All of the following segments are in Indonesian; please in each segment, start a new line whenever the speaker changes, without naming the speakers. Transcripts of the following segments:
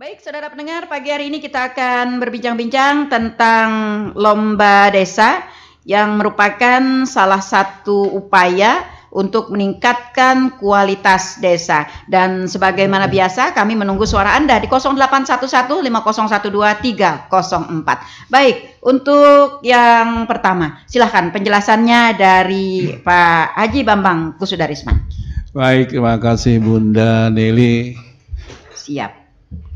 Baik, saudara pendengar, pagi hari ini kita akan berbincang-bincang tentang lomba desa yang merupakan salah satu upaya untuk meningkatkan kualitas desa. Dan sebagaimana biasa, kami menunggu suara Anda di 0811-5012-304. Baik, untuk yang pertama, silahkan penjelasannya dari Pak Haji Bambang Kusudarisman.
Baik, terima kasih Bunda Nelly.
Siap.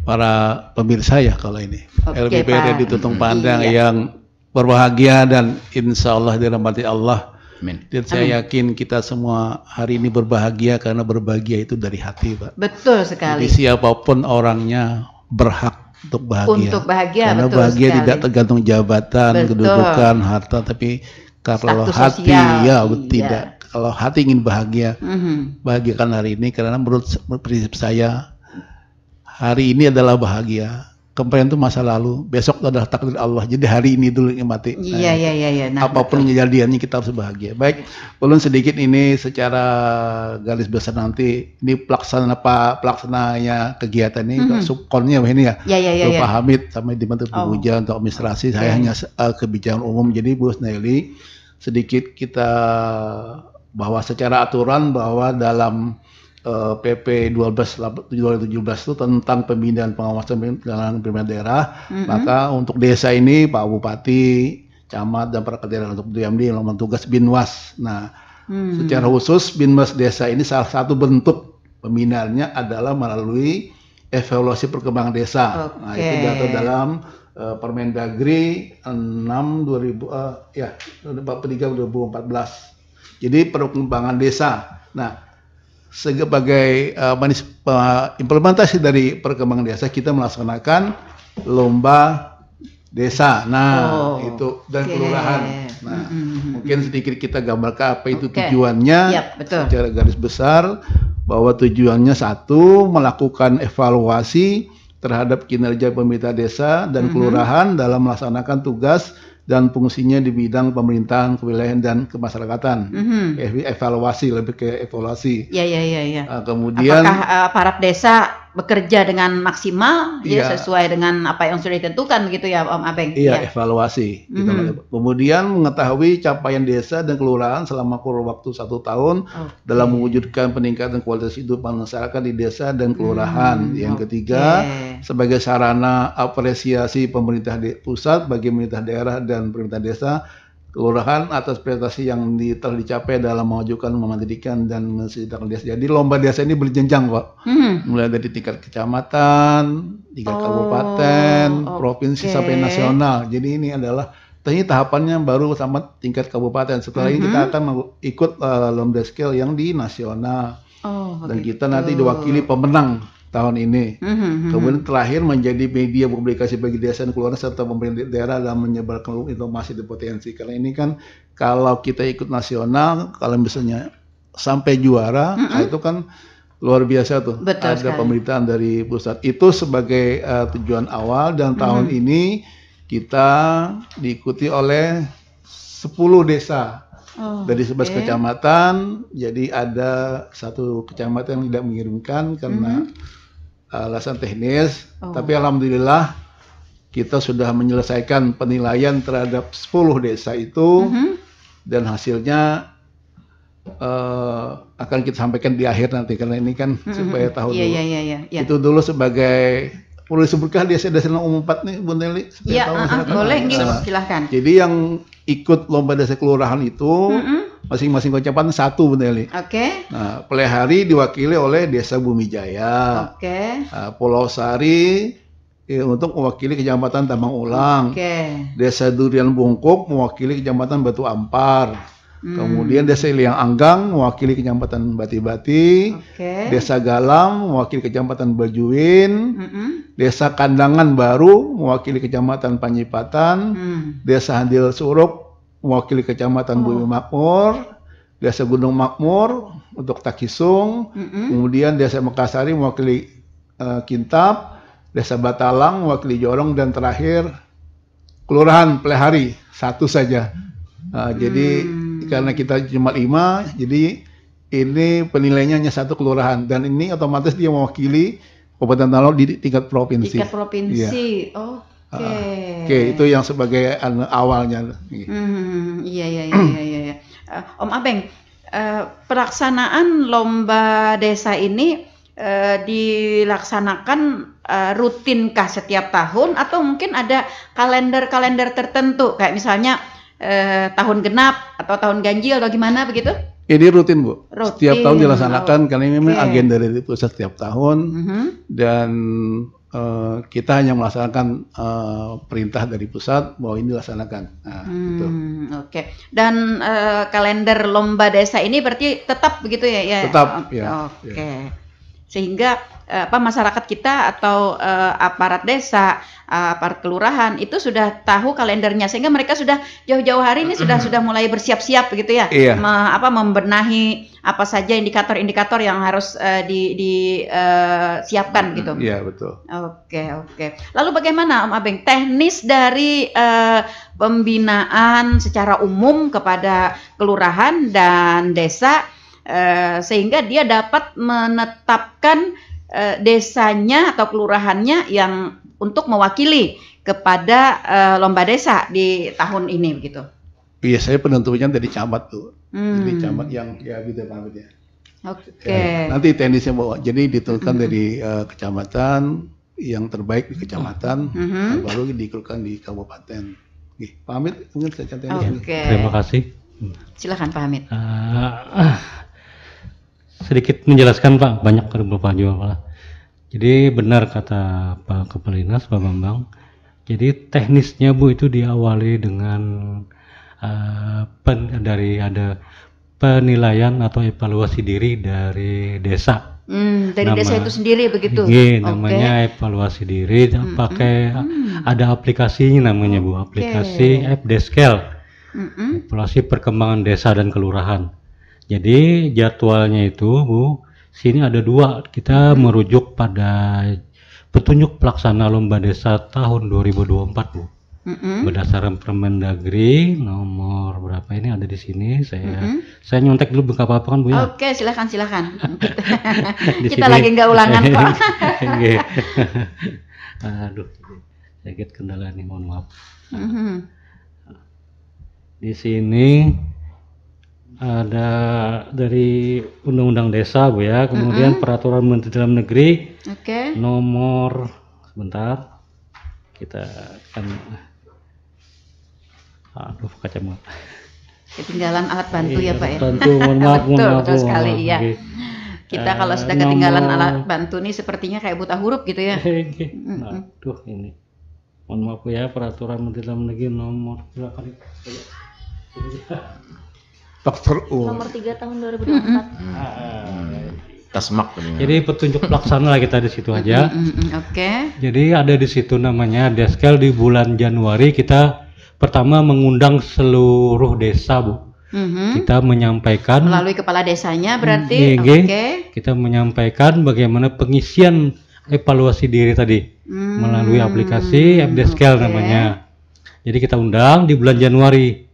Para pemirsa ya kalau ini
Oke,
LPPR
Pak.
di Tutung Pandang
Iya.
yang berbahagia dan insya Allah dirahmati Allah.
Amin.
Dan saya yakin kita semua hari ini berbahagia karena berbahagia itu dari hati, Pak.
Betul
Jadi
sekali.
siapapun orangnya berhak untuk bahagia.
Untuk bahagia,
Karena
betul
bahagia
sekali.
tidak tergantung jabatan,
Betul.
kedudukan, harta, tapi kalau
Status
hati
sosial,
ya
iya.
tidak. Kalau hati ingin bahagia,
Mhm.
bahagiakan hari ini karena menurut prinsip saya hari ini adalah bahagia. Kemarin itu masa lalu, besok itu adalah takdir Allah. Jadi hari ini dulu nikmati.
Iya, iya. Nah,
Apapun kejadiannya kita harus bahagia. Baik, ulun sedikit ini secara garis besar nanti ini pelaksananya kegiatan ini subkonnya ini ya.
Iya.
Pak Hamid sampai dibantu Bu Buja untuk administrasi. Saya hanya kebijakan umum. Jadi Bu Nelly sedikit kita bahwa secara aturan bahwa dalam PP 12/2017 itu tentang pembinaan pengawasan penyelenggaraan pemerintahan daerah, maka untuk desa ini Pak Bupati, Camat dan perangkat daerah untuk DMD melakukan tugas Binwas. Nah, secara khusus Binwas desa ini salah satu bentuk pembinaannya adalah melalui evaluasi perkembangan desa. Nah, itu diatur dalam Permendagri 6/2014. Jadi perkembangan desa. Nah, sebagai implementasi dari perkembangan desa kita melaksanakan lomba desa. Nah, itu dan kelurahan. Nah, mungkin sedikit kita gambarkan apa itu tujuannya.
Yap, betul.
Secara garis besar bahwa tujuannya satu, melakukan evaluasi terhadap kinerja pemerintah desa dan kelurahan dalam melaksanakan tugas dan fungsinya di bidang pemerintahan, kewilayahan dan kemasyarakatan. Evaluasi, lebih ke evaluasi.
Iya.
Kemudian
apakah aparat desa bekerja dengan maksimal
Iya.
sesuai dengan apa yang sudah ditentukan begitu ya Om Abeng?
Iya, evaluasi. Gitu. Kemudian mengetahui capaian desa dan kelurahan selama kurun waktu 1 tahun dalam mewujudkan peningkatan kualitas hidup masyarakat di desa dan kelurahan. Yang ketiga, sebagai sarana apresiasi pemerintah pusat bagi pemerintah daerah dan pemerintah desa, kelurahan atas prestasi yang telah dicapai dalam memajukan, memandirikan dan mensejahterakan desa. Jadi lomba desa ini berjenjang kok, mulai dari tingkat kecamatan, tingkat kabupaten, provinsi sampai nasional. Jadi ini adalah tahapannya baru sama tingkat kabupaten. Setelah ini kita akan ikut lomba scale yang di nasional. Dan kita nanti diwakili pemenang tahun ini. Kemudian terakhir menjadi media publikasi bagi desa dan kelurahan serta pemerintah daerah dalam menyebarkan informasi dan potensi. Karena ini kan kalau kita ikut nasional, kalau misalnya sampai juara, nah itu kan luar biasa tuh.
Betul
ada
sekali.
pemerintahan dari pusat. Itu sebagai tujuan awal dan tahun ini kita diikuti oleh 10 desa. Dari 11 kecamatan, jadi ada 1 kecamatan yang tidak mengirimkan karena alasan teknis, tapi alhamdulillah kita sudah menyelesaikan penilaian terhadap 10 desa itu dan hasilnya akan kita sampaikan di akhir nanti karena ini kan supaya tahu dulu.
Iya.
Itu dulu sebagai perlu disebutkan desa-desa umum 4 nih Bu Nelly.
Iya, boleh silahkan.
Jadi yang ikut lomba desa kelurahan itu masing-masing kecamatan 1 Bu Nelly.
Oke.
Nah, Pelehari diwakili oleh Desa Bumi Jaya. Pulau Sari untuk mewakili Kecamatan Tambang Ulang. Desa Durian Bungkuk mewakili Kecamatan Batu Ampar. Kemudian Desa Liang Anggang mewakili Kecamatan Bati-Bati. Desa Galam mewakili Kecamatan Bajuin. Desa Kandangan Baru mewakili Kecamatan Panjipatan. Desa Handil Suruk mewakili Kecamatan Bumi Makmur. Desa Gunung Makmur untuk Takisung. Kemudian Desa Mekasari mewakili Kintab. Desa Batalang mewakili Jorong dan terakhir Kelurahan Pelehari 1 saja. Jadi karena kita cuma 5, jadi ini penilaiannya hanya 1 kelurahan dan ini otomatis dia mewakili Kabupaten Talaut di tingkat provinsi.
Tingkat provinsi.
Iya.
Oke.
Oke, itu yang sebagai awalnya.
Iya. Om Abeng, pelaksanaan lomba desa ini dilaksanakan rutinkah setiap tahun atau mungkin ada kalender-kalender tertentu kayak misalnya tahun genap atau tahun ganjil atau gimana begitu?
Ini rutin, Bu.
Rutin.
Setiap tahun dilaksanakan karena ini memang agenda dari pusat setiap tahun dan kita hanya melaksanakan perintah dari pusat bahwa ini dilaksanakan. Nah, gitu.
Oke. Dan kalender lomba desa ini berarti tetap begitu ya?
Tetap, ya.
Oke. Sehingga masyarakat kita atau aparat desa, aparat kelurahan itu sudah tahu kalendernya sehingga mereka sudah jauh-jauh hari ini sudah mulai bersiap-siap begitu ya.
Iya.
Membenahi apa saja indikator-indikator yang harus disiapkan gitu.
Iya, betul.
Oke. Lalu bagaimana Om Abeng teknis dari pembinaan secara umum kepada kelurahan dan desa sehingga dia dapat menetapkan desanya atau kelurahannya yang untuk mewakili kepada lomba desa di tahun ini begitu.
Iya, saya penentunya dari camat tuh. Jadi camat yang ya gitu pamit ya.
Oke.
Ya, nanti teknisnya bawa. Jadi ditentukan dari kecamatan yang terbaik di kecamatan, baru dikeluarkan di kabupaten. Pamit mungkin saya cantik.
Oke.
Terima kasih.
Silakan Pak Hamid.
Sedikit menjelaskan Pak, banyak Bapak juga Pak. Jadi benar kata Pak Kepala Dinas, Pak Bambang. Jadi teknisnya Bu itu diawali dengan ada penilaian atau evaluasi diri dari desa.
Dari desa itu sendiri begitu.
Iya, namanya evaluasi diri. Pakai ada aplikasinya namanya Bu, aplikasi FDeskel. Evaluasi perkembangan desa dan kelurahan. Jadi jadwalnya itu Bu, sini ada dua. Kita merujuk pada petunjuk pelaksana lomba desa tahun 2024 Bu. Berdasarkan Permendagri nomor berapa ini ada di sini. Saya nyontek dulu nggak apa-apa kan Bu ya?
Oke, silakan. Kita lagi nggak ulangan Pak.
Aduh, sedikit kendala nih, mohon maaf. Di sini ada dari Undang-Undang Desa Bu ya, kemudian Peraturan Menteri Dalam Negeri nomor sebentar kita kan kacamata
ketinggalan alat bantu ya Pak ya.
Bantu, mohon maaf,
betul sekali ya. Kita kalau sudah ketinggalan alat bantu nih sepertinya kayak buta huruf gitu ya.
Aduh ini, mohon maaf ya, Peraturan Menteri Dalam Negeri nomor berapa nih?
Nomor 3 tahun 2024.
Tasmak.
Jadi petunjuk pelaksana lah kita di situ aja.
Oke.
Jadi ada di situ namanya Deskel. Di bulan Januari kita pertama mengundang seluruh desa Bu. Kita menyampaikan
melalui kepala desanya berarti.
Kita menyampaikan bagaimana pengisian evaluasi diri tadi melalui aplikasi FDeskel namanya. Jadi kita undang di bulan Januari.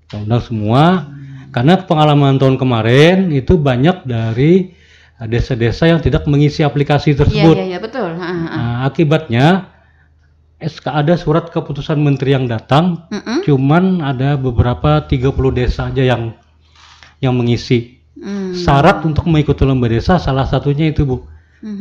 Kita undang semua. Karena pengalaman tahun kemarin itu banyak dari desa-desa yang tidak mengisi aplikasi tersebut.
Iya, betul.
Nah, akibatnya ada surat keputusan menteri yang datang, cuman ada beberapa 30 desa aja yang mengisi. Syarat untuk mengikuti lomba desa salah satunya itu Bu.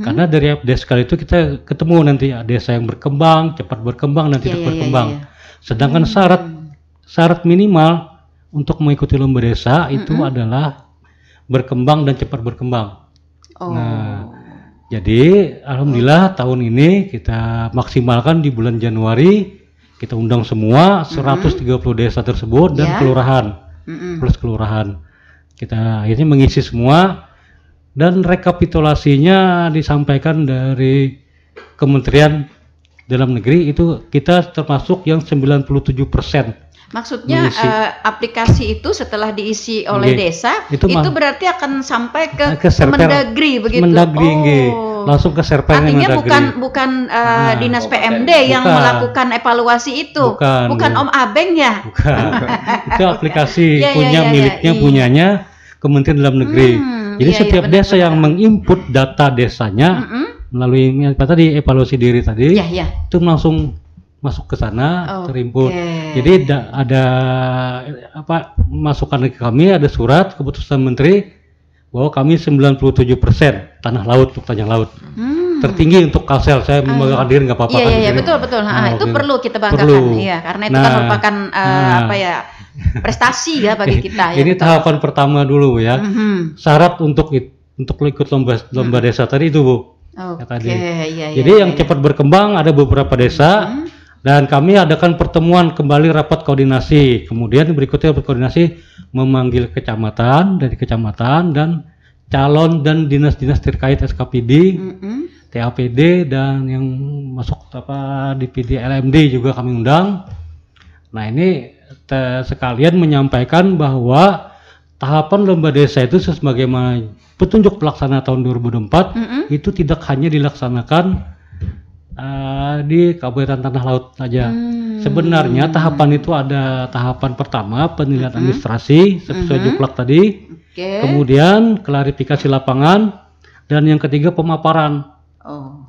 Karena dari FDeskel itu kita ketemu nanti desa yang berkembang, cepat berkembang dan tidak berkembang. Sedangkan syarat minimal untuk mengikuti lomba desa itu adalah berkembang dan cepat berkembang. Nah, jadi alhamdulillah tahun ini kita maksimalkan di bulan Januari, kita undang semua 130 desa tersebut dan kelurahan plus kelurahan. Kita akhirnya mengisi semua dan rekapitulasinya disampaikan dari Kementerian Dalam Negeri itu kita termasuk yang 97%.
Maksudnya aplikasi itu setelah diisi oleh desa itu berarti akan sampai ke Mendagri begitu.
Mendagri, langsung ke server
Artinya bukan dinas PMD yang melakukan evaluasi itu. Bukan Om Abeng ya.
Bukan. Itu aplikasi punyanya Kementerian Dalam Negeri. Jadi setiap desa yang menginput data desanya melalui apa tadi evaluasi diri tadi,
itu
langsung masuk ke sana, terimput. Jadi ada apa masukan ke kami, ada surat keputusan menteri bahwa kami 97% tanah laut untuk tanah laut. Tertinggi untuk Kalsel, saya membanggakan diri nggak apa-apa.
Iya, betul. Itu perlu kita banggakan, iya, karena itu kan merupakan apa ya, prestasi ya bagi kita.
Ini tahapan pertama dulu ya. Syarat untuk ikut lomba desa tadi itu, Bu. Jadi yang cepat berkembang ada beberapa desa. Dan kami adakan pertemuan kembali rapat koordinasi. Kemudian berikutnya berkoordinasi memanggil kecamatan, dari kecamatan dan calon dan dinas-dinas terkait SKPD, TAPD dan yang masuk apa di PD LMD juga kami undang. Nah ini sekalian menyampaikan bahwa tahapan lomba desa itu sebagaimana petunjuk pelaksana tahun 2024 itu tidak hanya dilaksanakan di Kabupaten Tanah Laut saja. Sebenarnya tahapan itu ada tahapan pertama penilaian administrasi sesuai juklak tadi, kemudian klarifikasi lapangan, dan yang ketiga pemaparan.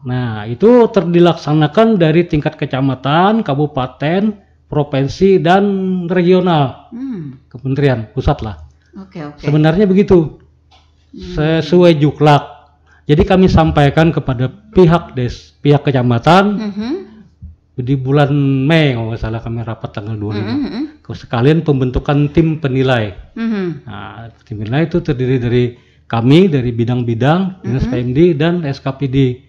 Nah itu dilaksanakan dari tingkat kecamatan, kabupaten, provinsi dan regional, kementerian pusat lah. Sebenarnya begitu sesuai juklak. Jadi kami sampaikan kepada pihak kecamatan di bulan Mei, kalau nggak salah kami rapat tanggal 25. Sekalian pembentukan tim penilai. Nah, tim penilai itu terdiri dari kami dari bidang-bidang dinas PMD dan SKPD.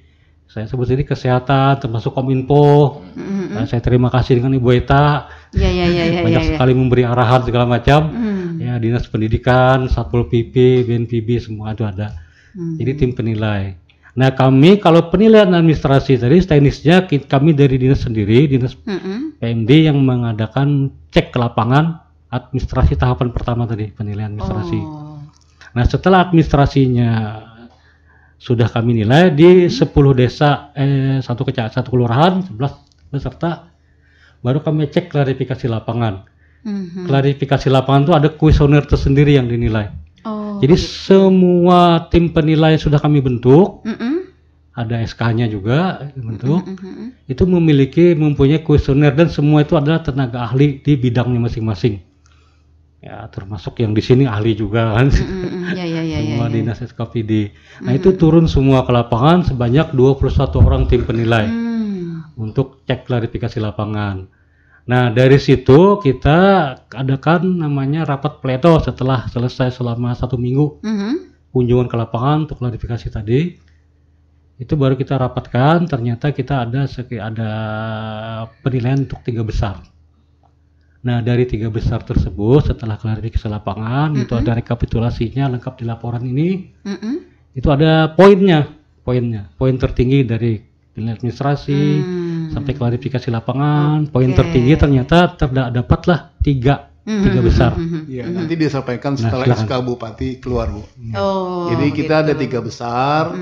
Saya sebut ini kesehatan, termasuk Kominfo. Saya terima kasih dengan Ibu Eta. Banyak sekali memberi arahan segala macam. Ya, dinas pendidikan, Satpol PP, BNPB semua itu ada. Jadi tim penilai. Nah kami kalau penilaian administrasi tadi teknisnya kami dari dinas sendiri, dinas PMD yang mengadakan cek ke lapangan administrasi tahapan pertama tadi, penilaian administrasi. Nah setelah administrasinya sudah kami nilai di 10 desa, satu kelurahan, 11 peserta, baru kami cek klarifikasi lapangan. Klarifikasi lapangan itu ada kuesioner tersendiri yang dinilai. Jadi semua tim penilai sudah kami bentuk, ada SK-nya juga bentuk, itu mempunyai kuesioner dan semua itu adalah tenaga ahli di bidangnya masing-masing. Ya termasuk yang di sini ahli juga kan, semua dinas SKPD. Nah itu turun semua ke lapangan sebanyak 21 orang tim penilai untuk cek klarifikasi lapangan. Nah dari situ kita adakan namanya rapat pleno setelah selesai selama 1 minggu kunjungan ke lapangan untuk klarifikasi tadi. Itu baru kita rapatkan, ternyata kita ada penilaian untuk 3 besar. Nah dari 3 besar tersebut setelah klarifikasi lapangan itu ada rekapitulasinya lengkap di laporan ini. Itu ada poin tertinggi dari penilaian administrasi sampai klarifikasi lapangan, poin tertinggi ternyata dapatlah 3 besar.
Ya, nanti disampaikan setelah SK Bupati keluar, Bu. Jadi kita ada 3 besar.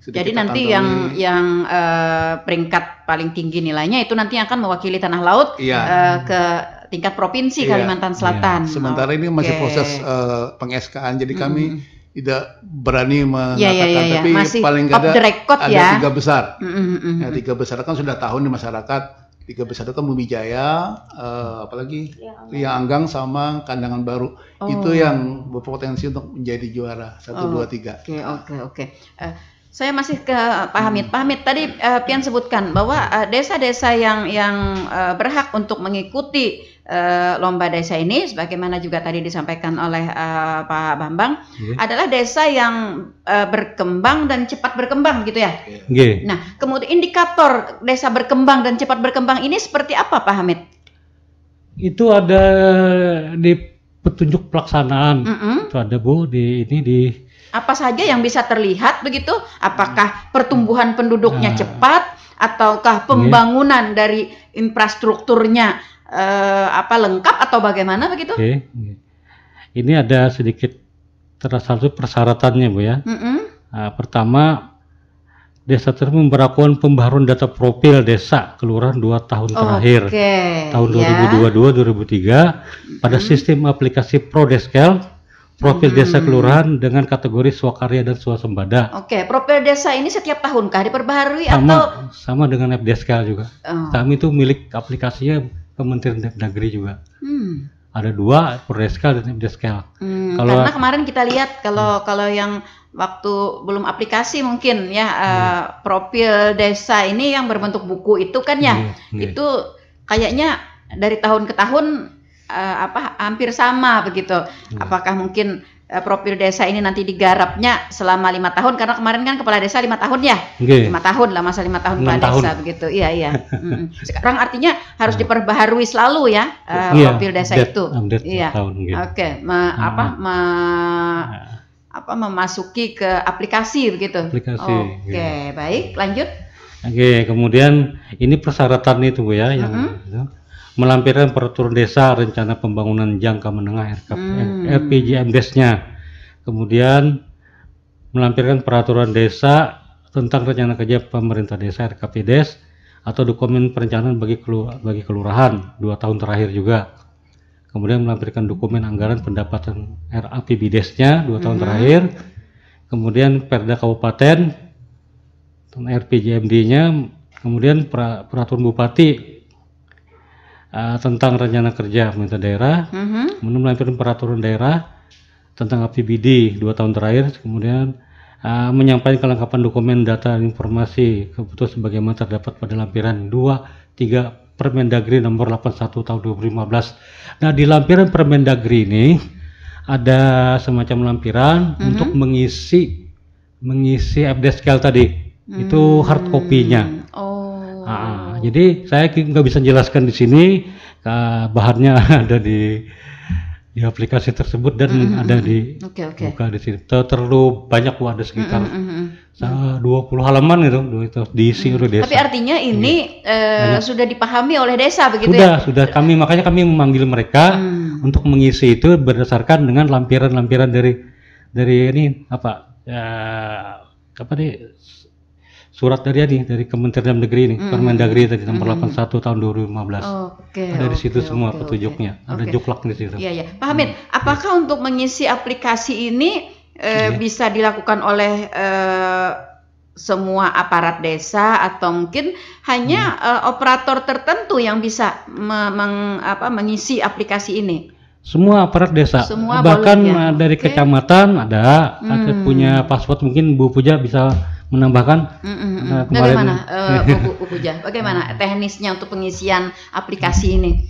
Jadi nanti yang peringkat paling tinggi nilainya itu nanti akan mewakili Tanah Laut ke tingkat provinsi Kalimantan Selatan.
Sementara ini masih proses peng-SK-an, jadi kami tidak berani mengatakan, tapi
masih
paling tidak ada 3 besar. 3 besar kan sudah tahu di masyarakat. 3 besar itu kan Bumijaya, apalagi Liang Anggang sama Kandangan Baru. Itu yang berpotensi untuk menjadi juara 1, 2, 3.
Oke. Saya masih ke Pak Hamid. Pak Hamid tadi Pian sebutkan bahwa desa-desa yang berhak untuk mengikuti lomba desa ini, sebagaimana juga tadi disampaikan oleh Pak Bambang, adalah desa yang berkembang dan cepat berkembang gitu ya. Nah, kemudian indikator desa berkembang dan cepat berkembang ini seperti apa, Pak Hamid?
Itu ada di petunjuk pelaksanaan. Itu ada, Bu, di
apa saja yang bisa terlihat begitu? Apakah pertumbuhan penduduknya cepat ataukah pembangunan dari infrastrukturnya lengkap atau bagaimana begitu? Ini ada sedikit
satu persyaratannya, Bu ya. Pertama, desa tersebut memperlakukan pembaharuan data profil desa kelurahan 2 tahun terakhir, tahun 2022-2023 pada sistem aplikasi Prodeskel profil desa kelurahan dengan kategori swakarya dan swasembada.
Oke, profil desa ini setiap tahunkah diperbaharui
sama dengan FDSK juga. Kami itu milik aplikasinya Kementerian Negeri juga. Ada 2, Perdeska dan FDSK.
Karena kemarin kita lihat kalau yang waktu belum aplikasi mungkin ya profil desa ini yang berbentuk buku itu kan ya, itu kayaknya dari tahun ke tahun hampir sama begitu. Apakah mungkin profil desa ini nanti digarapnya selama 5 tahun, karena kemarin kan kepala desa 5 tahun ya, 5 tahun lah, masa 5 tahun kepala desa begitu. Iya. Sekarang artinya harus diperbaharui selalu ya profil desa itu. Iya. Oke. Memasuki ke aplikasi begitu. Oke, baik, lanjut.
Oke, kemudian ini persyaratan itu Bu ya, yang melampirkan peraturan desa rencana pembangunan jangka menengah RPJMDes-nya. Kemudian melampirkan peraturan desa tentang rencana kerja pemerintah desa RKPDes atau dokumen perencanaan bagi kelurahan 2 tahun terakhir juga. Kemudian melampirkan dokumen anggaran pendapatan RAPBDes-nya 2 tahun terakhir. Kemudian Perda Kabupaten RPJMD-nya, kemudian peraturan Bupati tentang rencana kerja pemerintah daerah, kemudian melampirkan peraturan daerah tentang APBD 2 tahun terakhir, kemudian menyampaikan kelengkapan dokumen data dan informasi kebutuhan sebagaimana terdapat pada lampiran 2-3 Permendagri nomor 81 tahun 2015. Nah, di lampiran Permendagri ini ada semacam lampiran untuk mengisi FDSK tadi, itu hard copy-nya. Jadi saya nggak bisa jelaskan di sini, bahannya ada di aplikasi tersebut dan ada di buka di sini. Terlalu banyak, ada sekitar 20 halaman itu diisi oleh desa.
Tapi artinya ini sudah dipahami oleh desa begitu
Sudah makanya kami memanggil mereka untuk mengisi itu berdasarkan dengan lampiran-lampiran dari ini surat dari Kementerian Dalam Negeri ini, Permendagri tadi nomor 81 tahun 2015. Ada di situ semua petunjuknya, ada juklak di situ.
Iya. Pak Hamid, apakah untuk mengisi aplikasi ini bisa dilakukan oleh semua aparat desa atau mungkin hanya operator tertentu yang bisa mengisi aplikasi ini?
Semua aparat desa, bahkan dari kecamatan ada punya password. Mungkin Bu Puja bisa menambahkan.
Bagaimana Bu Puja? Bagaimana teknisnya untuk pengisian aplikasi ini?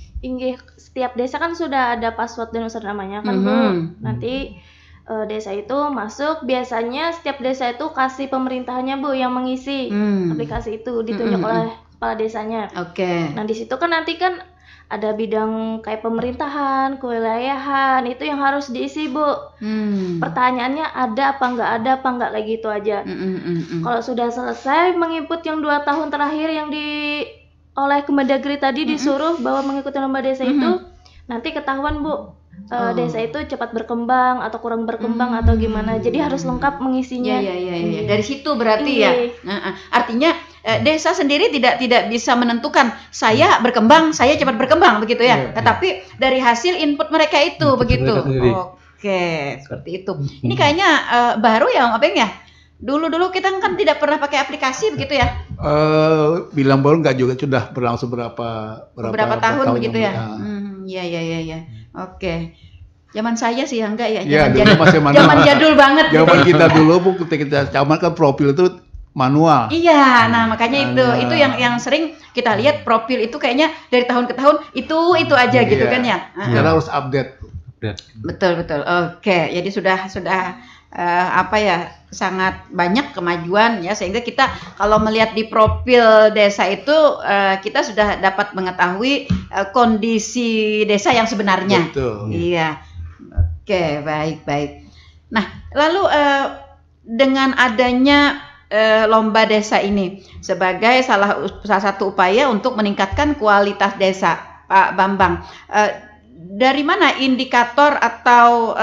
Setiap desa kan sudah ada password dan user namanya kan Bu. Nanti desa itu masuk, biasanya setiap desa itu kasih pemerintahannya Bu yang mengisi aplikasi itu, ditunjuk oleh kepala desanya. Nah di situ kan nanti kan ada bidang kayak pemerintahan, kewilayahan, itu yang harus diisi Bu. Pertanyaannya ada apa enggak kayak gitu aja. Kalau sudah selesai menginput yang 2 tahun terakhir yang oleh Kemendagri tadi disuruh bahwa mengikuti lomba desa itu, nanti ketahuan Bu desa itu cepat berkembang atau kurang berkembang atau gimana. Jadi harus lengkap mengisinya.
Iya. Dari situ berarti ya. Artinya desa sendiri tidak bisa menentukan saya berkembang, saya cepat berkembang begitu ya. Tetapi dari hasil input mereka itu begitu. Oke, seperti itu. Ini kayaknya baru ya Om Abeng ya. Dulu kita kan tidak pernah pakai aplikasi begitu ya.
Bilang baru enggak juga, sudah berlangsung beberapa
tahun begitu ya. Iya. Oke. Zaman saya sih enggak ya. Zaman jadul banget.
Zaman kita dulu Bu, kita camat kan profil itu manual.
Iya, nah makanya itu yang sering kita lihat profil itu kayaknya dari tahun ke tahun itu aja gitu kan ya.
Karena harus update.
Betul. Oke, jadi sudah sangat banyak kemajuan ya, sehingga kita kalau melihat di profil desa itu kita sudah dapat mengetahui kondisi desa yang sebenarnya.
Betul.
Iya. Oke, baik. Nah, lalu dengan adanya lomba desa ini sebagai salah satu upaya untuk meningkatkan kualitas desa, Pak Bambang, dari mana indikator atau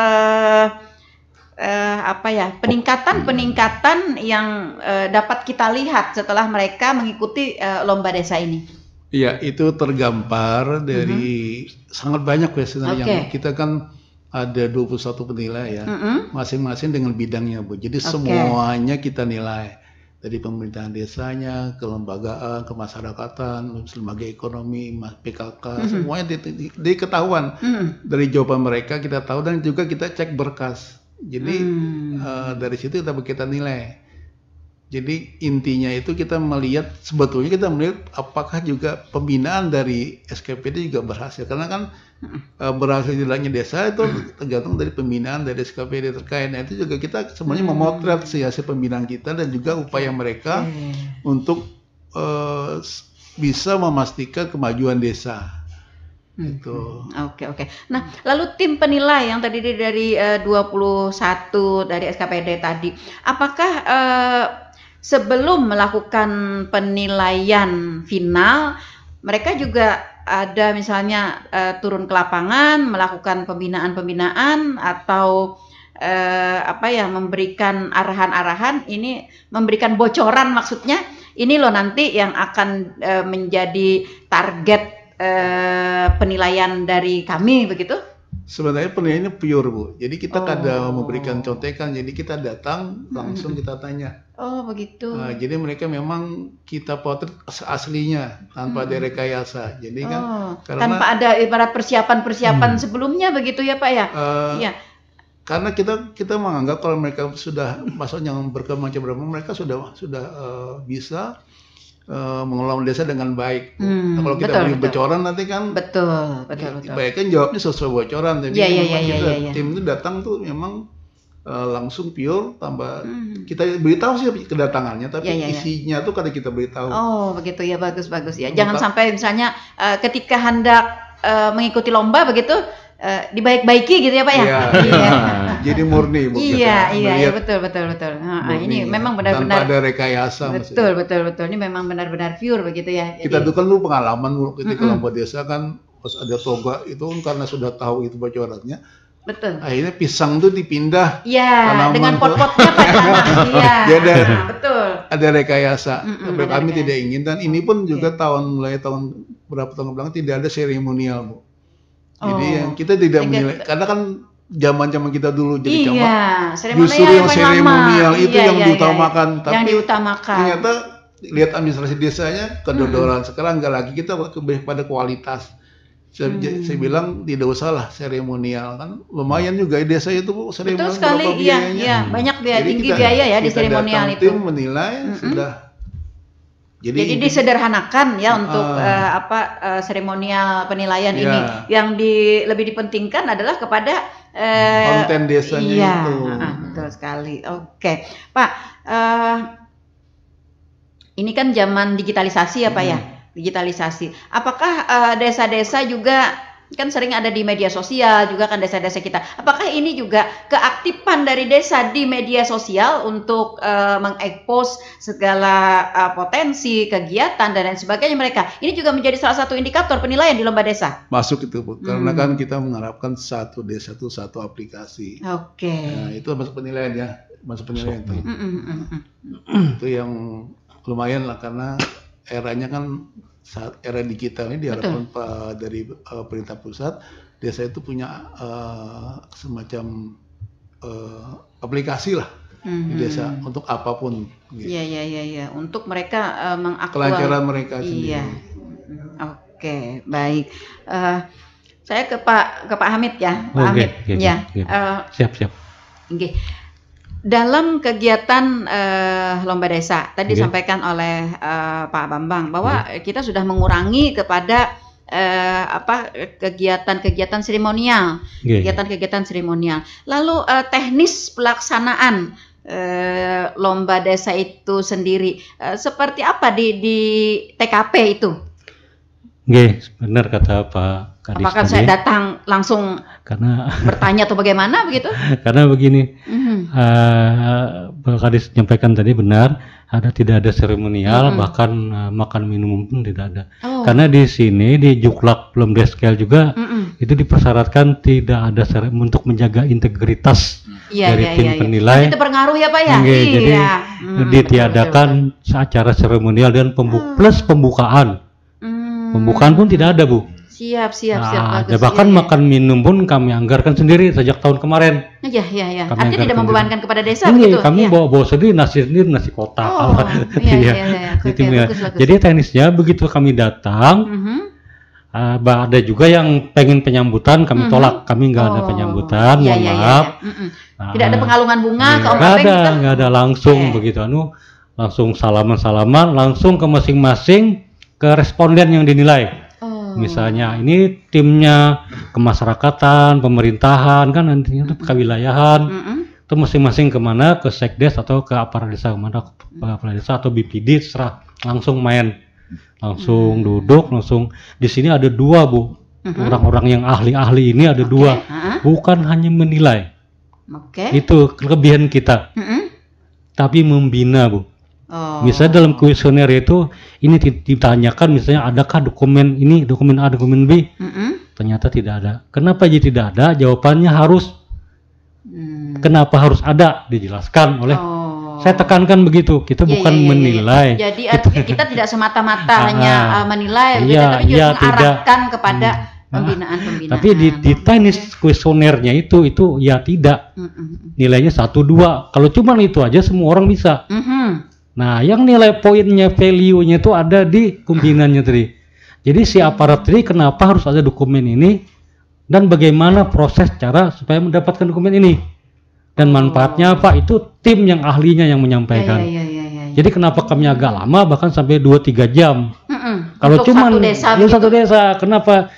peningkatan yang dapat kita lihat setelah mereka mengikuti lomba desa ini?
Iya, itu tergambar dari sangat banyak sebenarnya. Kita kan ada 21 penilai ya, masing-masing dengan bidangnya Bu. Jadi semuanya kita nilai, dari pemerintahan desanya, kelembagaan, kemasyarakatan, lembaga ekonomi, PKK, semuanya diketahuan. Dari jawaban mereka kita tahu, dan juga kita cek berkas. Jadi dari situ kita nilai. Jadi intinya itu kita melihat, sebetulnya kita melihat apakah juga pembinaan dari SKPD juga berhasil, karena kan berhasil tidaknya desa itu tergantung dari pembinaan dari SKPD terkait. Nah itu juga kita sebenarnya memotret hasil pembinaan kita dan juga upaya mereka untuk bisa memastikan kemajuan desa.
Oke. Nah, lalu tim penilai yang terdiri dari 21 dari SKPD tadi, apakah sebelum melakukan penilaian final, mereka juga ada misalnya turun ke lapangan, melakukan pembinaan atau memberikan arahan-arahan, ini memberikan bocoran, maksudnya ini loh nanti yang akan menjadi target penilaian dari kami, begitu?
Sebenarnya penilaiannya pure Bu, jadi kita kada memberikan contekan, jadi kita datang langsung kita tanya.
Oh begitu.
Jadi mereka memang kita potret aslinya tanpa ada rekayasa. Jadi kan karena
tanpa ada ibarat persiapan sebelumnya, begitu ya Pak ya? Iya.
Karena kita menganggap kalau mereka sudah masuk yang berkembang macam mereka sudah bisa mengelola desa dengan baik. Nah, kalau kita beri bocoran nanti kan
betul.
Baik kan jawabnya sesuai bocoran. Tapi tim itu datang tuh memang langsung pure, tambah kita beritahu sih kedatangannya, tapi isinya tuh kadang kita beritahu.
Oh begitu ya, bagus ya. Jangan sampai misalnya ketika hendak mengikuti lomba begitu dibaik-baiki gitu ya Pak ya.
Iya. Jadi murni Bu.
Iya, betul. Ini memang benar-benar
tanpa ada rekayasa.
Betul. Ini memang benar-benar pure begitu ya.
Kita tuh kan pengalaman ketika lomba desa kan, pas ada toga itu karena sudah tahu itu bocorannya.
Betul.
Akhirnya pisang tuh dipindah.
Iya, dengan pot-potnya Pak. Iya. Betul.
Ada rekayasa. Tapi kami tidak ingin, dan ini pun juga mulai tahun berapa tahun belakang tidak ada seremonial Bu. Jadi yang kita tidak menilai, karena kan zaman kita dulu jadi justru yang seremonial itu yang diutamakan. Tapi
yang diutamakan.
Ternyata lihat administrasi desanya kedodoran. Sekarang enggak lagi, kita lebih pada kualitas. Saya bilang tidak usah lah seremonial, kan lumayan juga desa itu Bu, seremonial.
Betul sekali, iya. Banyak tinggi biaya ya di seremonial itu.
Tim menilai sudah.
Jadi disederhanakan ya untuk seremonial penilaian ini. Yang lebih dipentingkan adalah kepada
konten desanya itu.
Betul sekali. Oke, Pak. Ini kan zaman digitalisasi ya Pak ya. Digitalisasi. Apakah desa-desa juga kan sering ada di media sosial juga kan desa-desa kita. Apakah ini juga keaktifan dari desa di media sosial untuk mengekspos segala potensi, kegiatan dan lain sebagainya mereka? Ini juga menjadi salah satu indikator penilaian di lomba desa.
Masuk itu Bu, karena kan kita mengharapkan satu desa itu satu aplikasi.
Oke.
Nah, itu masuk penilaian ya, itu. Itu yang lumayan lah, karena eranya kan saat era digital ini diharapkan dari pemerintah pusat, desa itu punya semacam aplikasi lah di desa untuk apapun.
Gitu. Iya. Untuk mereka
kelancaran mereka sendiri.
Iya. Oke, baik. Saya ke Pak Hamid ya, Pak Hamid. Ya.
Siap.
Oke. Dalam kegiatan lomba desa tadi disampaikan oleh Pak Bambang bahwa kita sudah mengurangi kepada kegiatan-kegiatan seremonial, kegiatan-kegiatan seremonial. Lalu teknis pelaksanaan lomba desa itu sendiri seperti apa di TKP itu?
Benar kata Pak Kadis.
Apakah saya datang langsung
karena
bertanya atau bagaimana begitu?
Karena begini, Pak Kadis menyampaikan tadi benar, tidak ada seremonial, bahkan makan minum pun tidak ada. Karena di sini di Juklak Lomdeskel juga itu dipersyaratkan tidak ada untuk menjaga integritas dari tim penilai.
Itu berpengaruh ya Pak ya?
Jadi ditiadakan acara seremonial dan plus pembukaan. Pembukaan pun tidak ada Bu.
Siap.
Nah,
Bagus.
bahkan
Iya.
makan minum pun kami anggarkan sendiri sejak tahun kemarin.
Iya.
Kami
Artinya tidak
anggarkan
membebankan kepada desa
Ini
begitu?
kami
Iya.
bawa sendiri nasi kotak.
Oh, iya. Oke,
Gitu, ya.
bagus.
Jadi teknisnya begitu kami datang, ada juga yang pengen penyambutan kami tolak, kami nggak ada penyambutan, mohon maaf. Nah,
Tidak ada pengalungan bunga ke Om
nggak
Apeng gitu?
nggak ada langsung
Oke.
begitu, langsung salaman, langsung ke masing-masing ke responden yang dinilai. Misalnya ini timnya kemasyarakatan, pemerintahan kan nantinya itu kewilayahan, itu masing-masing kemana, ke sekdes atau ke aparat desa kemana, ke aparat desa atau BPD, serah, langsung main, langsung duduk, langsung di sini ada dua Bu, orang-orang yang ahli-ahli ini ada dua, bukan hanya menilai, itu kelebihan kita, tapi membina Bu. Misalnya dalam kuesioner itu ini ditanyakan misalnya adakah dokumen ini, dokumen A, dokumen B, ternyata tidak ada. Kenapa jadi tidak ada? Jawabannya harus. Kenapa harus ada? Dijelaskan oleh. Saya tekankan begitu. Kita bukan menilai.
Jadi artinya kita tidak semata-mata hanya menilai, tapi juga mengarahkan kepada pembinaan.
Tapi di teknis kuesionernya itu ya tidak. Nilainya 1-2. Kalau cuma itu aja semua orang bisa. Nah, yang nilai poinnya, value-nya itu ada di pimpinannya tadi. Jadi si aparat tadi kenapa harus ada dokumen ini dan bagaimana proses cara supaya mendapatkan dokumen ini dan manfaatnya apa, itu tim yang ahlinya yang menyampaikan. Jadi kenapa kami agak lama bahkan sampai 2-3 jam. Kalau cuma satu desa, kenapa?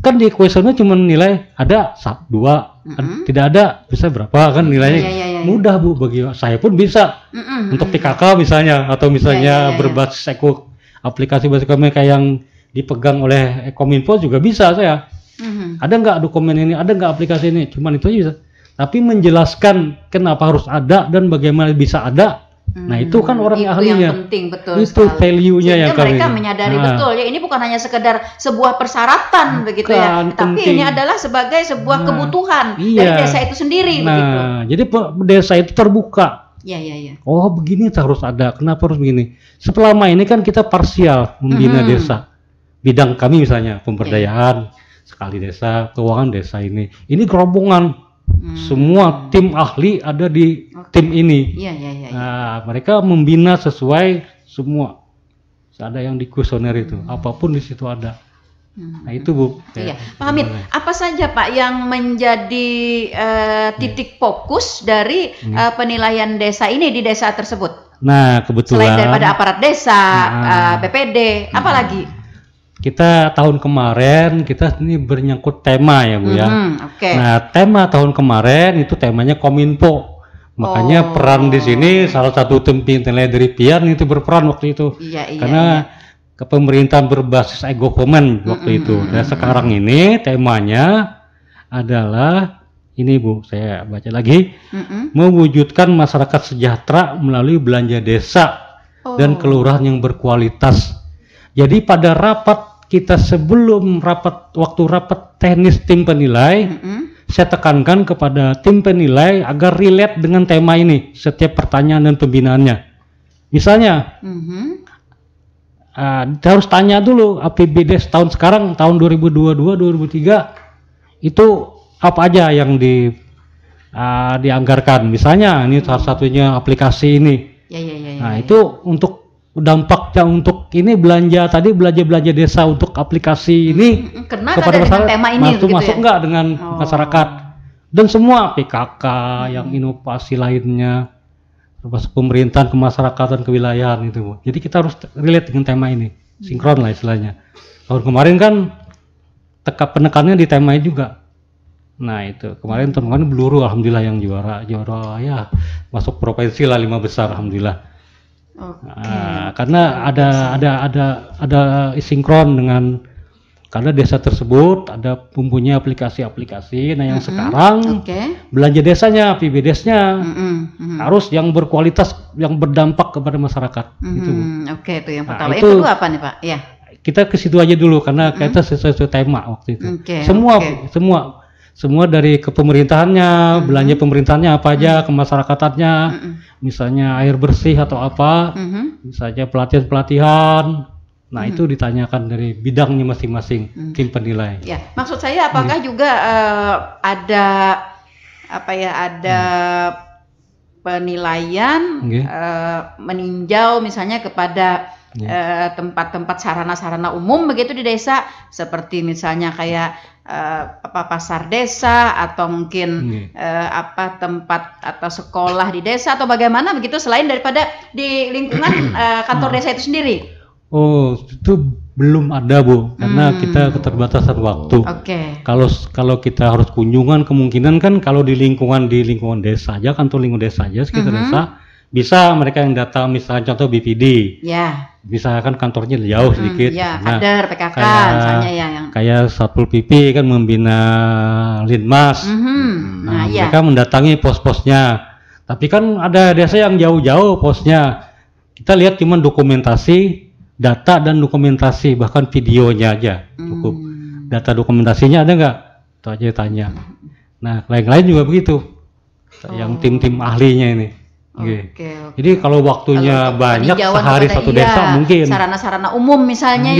Kan di kuesioner cuma nilai ada 2, tidak ada bisa berapa kan nilainya. Mudah Bu, bagi saya pun bisa untuk PKK misalnya, atau misalnya berbasis aplikasi basis kami kayak yang dipegang oleh Kominfo juga bisa saya. Ada nggak dokumen ini, ada nggak aplikasi ini, cuman itu aja bisa. Tapi menjelaskan kenapa harus ada dan bagaimana bisa ada. Nah itu kan orang
itu
ahlinya.
yang penting, betul
itu
sekali.
value-nya yang
mereka menyadari betul ya, ini bukan hanya sekedar sebuah persyaratan begitu ya, tapi
penting.
ini adalah sebagai sebuah kebutuhan dari desa itu sendiri begitu.
Jadi desa itu terbuka.
Iya.
Oh begini harus ada, kenapa harus begini? Selama ini kan kita parsial membina desa. Bidang kami misalnya pemberdayaan, sekali desa, keuangan desa ini gerombongan. Semua tim ahli ada di tim ini.
Iya.
Nah, mereka membina sesuai semua. Ada yang di kuesioner itu, apapun di situ ada. Nah itu Bu.
Iya, Pak Hamid, apa saja Pak yang menjadi titik fokus dari penilaian desa ini di desa tersebut?
Nah kebetulan.
Selain daripada aparat desa, BPD, apa lagi?
Kita tahun kemarin kita ini bernyangkut tema ya Bu ya. Nah tema tahun kemarin itu temanya Kominfo. Makanya peran di sini salah satu tim penilai dari PIAN itu berperan waktu itu. Karena kepemerintahan berbasis e-government waktu itu. Dan sekarang ini temanya adalah ini Bu, saya baca lagi. Mewujudkan masyarakat sejahtera melalui belanja desa dan kelurahan yang berkualitas. Jadi pada rapat kita sebelum waktu rapat teknis tim penilai, saya tekankan kepada tim penilai agar relate dengan tema ini, setiap pertanyaan dan pembinaannya. Misalnya, kita harus tanya dulu APBD tahun sekarang, tahun 2022-2023, itu apa aja yang dianggarkan. Misalnya, ini salah satunya aplikasi ini. Nah, itu untuk dampaknya untuk ini belanja desa untuk aplikasi ini kepada masyarakat
tema ini
masuk nggak dengan masyarakat dan semua PKK yang inovasi lainnya termasuk pemerintahan kemasyarakatan kewilayahan itu Bu. Jadi kita harus relate dengan tema ini, sinkron lah istilahnya. Tahun kemarin kan penekannya di tema ini juga. Nah itu tahun kemarin Bluru alhamdulillah yang juara ya masuk provinsi lah 5 besar alhamdulillah. Karena ada sinkron dengan karena desa tersebut ada mempunyai aplikasi-aplikasi. Nah yang sekarang belanja desanya, PBDes-nya harus yang berkualitas, yang berdampak kepada masyarakat. Gitu.
Itu yang pertama. Yang kedua apa nih Pak? Ya.
Kita ke situ aja dulu karena kita sesuai tema waktu itu. Semua dari kepemerintahannya, belanja pemerintahannya apa aja, kemasyarakatatannya, misalnya air bersih atau apa, misalnya pelatihan-pelatihan. Nah, itu ditanyakan dari bidangnya masing-masing tim penilai.
Ya, maksud saya apakah juga ada penilaian meninjau misalnya kepada tempat-tempat sarana-sarana umum begitu di desa, seperti misalnya kayak pasar desa atau mungkin tempat atau sekolah di desa atau bagaimana begitu, selain daripada di lingkungan kantor desa itu sendiri.
Oh, itu belum ada, Bu, karena kita keterbatasan waktu. Kalau kita harus kunjungan, kemungkinan kan kalau di lingkungan desa aja, kantor lingkungan desa aja, sekitar desa, bisa mereka yang datang, misalnya contoh BPD. Bisa kan kantornya jauh sedikit.
Kader PKK misalnya yang
kayak Satpol PP kan membina Linmas. Nah, mereka mendatangi pos-posnya. Tapi kan ada desa yang jauh-jauh posnya. Kita lihat cuma dokumentasi, data dan dokumentasi, bahkan videonya aja cukup. Data dokumentasinya ada nggak? Itu aja tanya. Nah, lain-lain juga begitu. Yang tim-tim ahlinya ini. Jadi kalau waktunya banyak sehari satu desa mungkin.
Sarana-sarana umum misalnya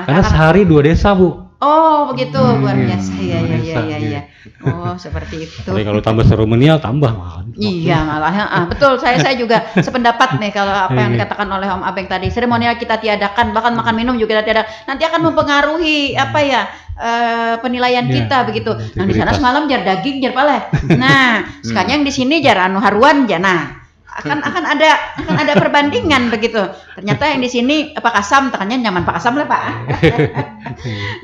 karena sehari 2 desa, Bu.
Oh begitu, luar biasa. Iya. Oh seperti itu.
Tapi kalau tambah seremonial tambah malah.
Iya malah, betul. Saya juga sependapat nih kalau apa yang dikatakan oleh Om Abeng tadi. Seremonial kita tiadakan, bahkan makan minum juga kita tiadakan. Nanti akan mempengaruhi penilaian kita begitu. Nah di sana semalam jar daging, jar pale. Nah sekarang yang di sini jar anu haruan, jana. akan ada perbandingan begitu. Ternyata yang di sini Pak Kasam, tekannya nyaman Pak Kasam lah Pak.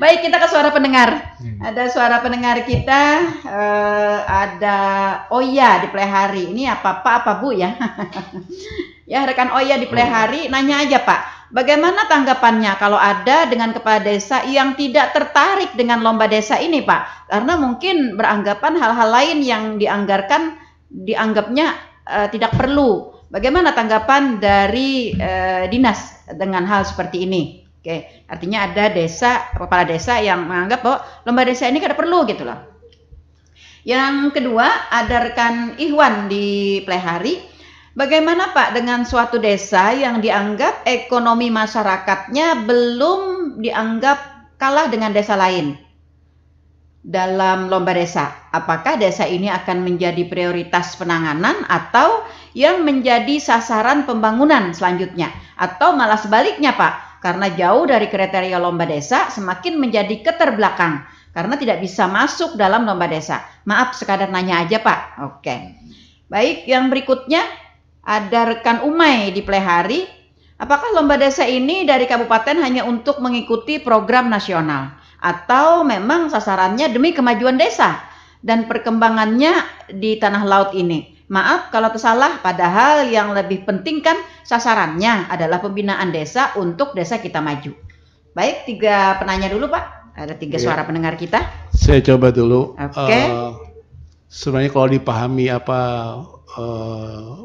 Baik, kita ke suara pendengar. Ada suara pendengar kita, ada Oya di Plehari. Ini apa Pak apa Bu ya? Ya rekan Oya di Plehari, nanya aja Pak. Bagaimana tanggapannya kalau ada dengan kepala desa yang tidak tertarik dengan lomba desa ini Pak? Karena mungkin beranggapan hal-hal lain yang dianggapnya tidak perlu. Bagaimana tanggapan dari dinas dengan hal seperti ini? Artinya ada kepala desa yang menganggap bahwa lomba desa ini kada perlu gitu loh. Yang kedua ada rekan Ihwan di Plehari. Bagaimana Pak dengan suatu desa yang dianggap ekonomi masyarakatnya belum dianggap kalah dengan desa lain dalam lomba desa? Apakah desa ini akan menjadi prioritas penanganan atau yang menjadi sasaran pembangunan selanjutnya? Atau malah sebaliknya Pak, karena jauh dari kriteria lomba desa semakin menjadi keterbelakang karena tidak bisa masuk dalam lomba desa? Maaf sekadar nanya aja Pak. Baik, yang berikutnya ada rekan Umay di Plehari. Apakah lomba desa ini dari kabupaten hanya untuk mengikuti program nasional atau memang sasarannya demi kemajuan desa dan perkembangannya di tanah laut ini? Maaf kalau tersalah, padahal yang lebih penting kan sasarannya adalah pembinaan desa untuk desa kita maju. Baik, 3 penanya dulu Pak. Ada 3 suara pendengar kita.
Saya coba dulu. Sebenarnya kalau dipahami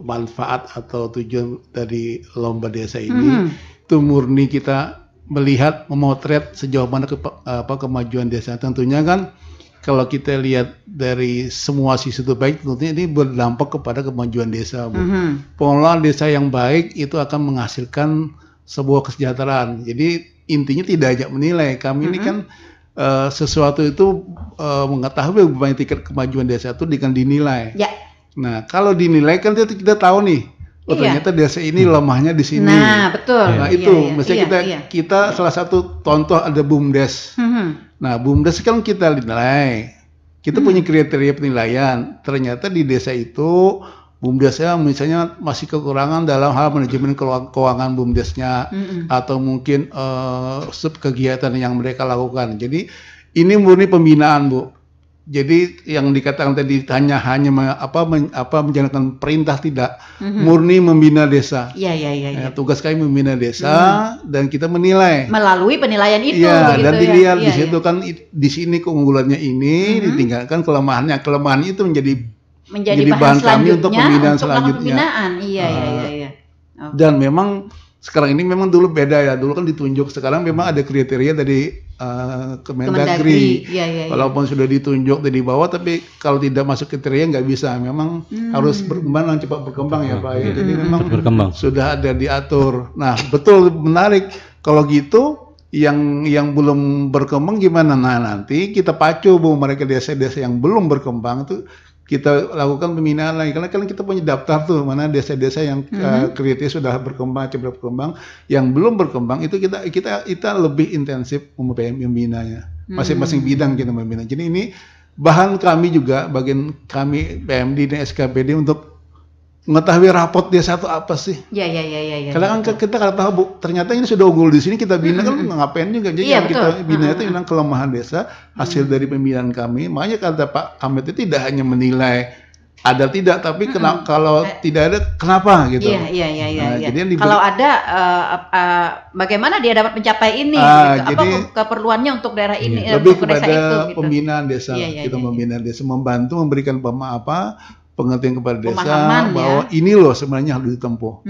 manfaat atau tujuan dari lomba desa ini, itu murni kita melihat, memotret sejauh mana kemajuan desa. Tentunya kan kalau kita lihat dari semua sisi itu baik, tentunya ini berdampak kepada kemajuan desa, Bu. Pengelolaan desa yang baik itu akan menghasilkan sebuah kesejahteraan. Jadi intinya tidak ajak menilai. Kami ini kan sesuatu itu mengetahui banyak tingkat kemajuan desa itu dengan dinilai. Nah kalau dinilai kan kita tahu nih, ternyata desa ini lemahnya di sini.
Nah betul.
Nah itu misalnya kita salah satu contoh ada BUMDes. Nah BUMDes kan kita nilai, kita punya kriteria penilaian. Ternyata di desa itu BUMDesnya misalnya masih kekurangan dalam hal manajemen keuangan BUMDesnya, atau mungkin kegiatan yang mereka lakukan. Jadi ini murni pembinaan, Bu. Jadi yang dikatakan tadi hanya menjalankan perintah, tidak, murni membina desa. Tugas kami membina desa dan kita menilai melalui
penilaian itu.
Dan dilihat di situ kan di sini keunggulannya ini, ditinggalkan kelemahannya. Kelemahan itu menjadi bahan kami untuk pembinaan selanjutnya. Dan memang sekarang ini memang dulu beda ya. Dulu kan ditunjuk, sekarang memang ada kriteria dari Kemendagri. Walaupun sudah ditunjuk dari bawah, tapi kalau tidak masuk kriteria nggak bisa. Memang harus berkembang dan cepat berkembang ya Pak. Jadi memang sudah ada diatur. Nah betul, menarik. Kalau gitu yang belum berkembang gimana? Nah, nanti kita pacu Bu mereka desa-desa yang belum berkembang itu kita lakukan pembinaan lagi karena kan kita punya daftar tuh mana desa-desa yang kritis sudah berkembang, coba berkembang, yang belum berkembang itu kita lebih intensif membinanya. Masing-masing bidang kita membina. Jadi ini bahan kami juga bagian kami PMD dan SKPD untuk mengetahui rapot desa itu apa sih?
Ya.
Karena kan kita kalau tahu Bu, ternyata ini sudah unggul di sini kita bina kan ngapain juga. Jadi yang kita bina itu memang kelemahan desa hasil dari pembinaan kami. Makanya kata Pak Kamit itu tidak hanya menilai ada tidak, tapi kalau tidak ada kenapa gitu.
Iya. Jadi kalau ada bagaimana dia dapat mencapai ini? Gitu. Apa keperluannya untuk daerah ini?
Lebih
untuk
kepada
desa itu, gitu.
pembinaan desa. Kita membina desa, membantu memberikan pengertian kepada desa bahwa ini loh sebenarnya harus ditempuh.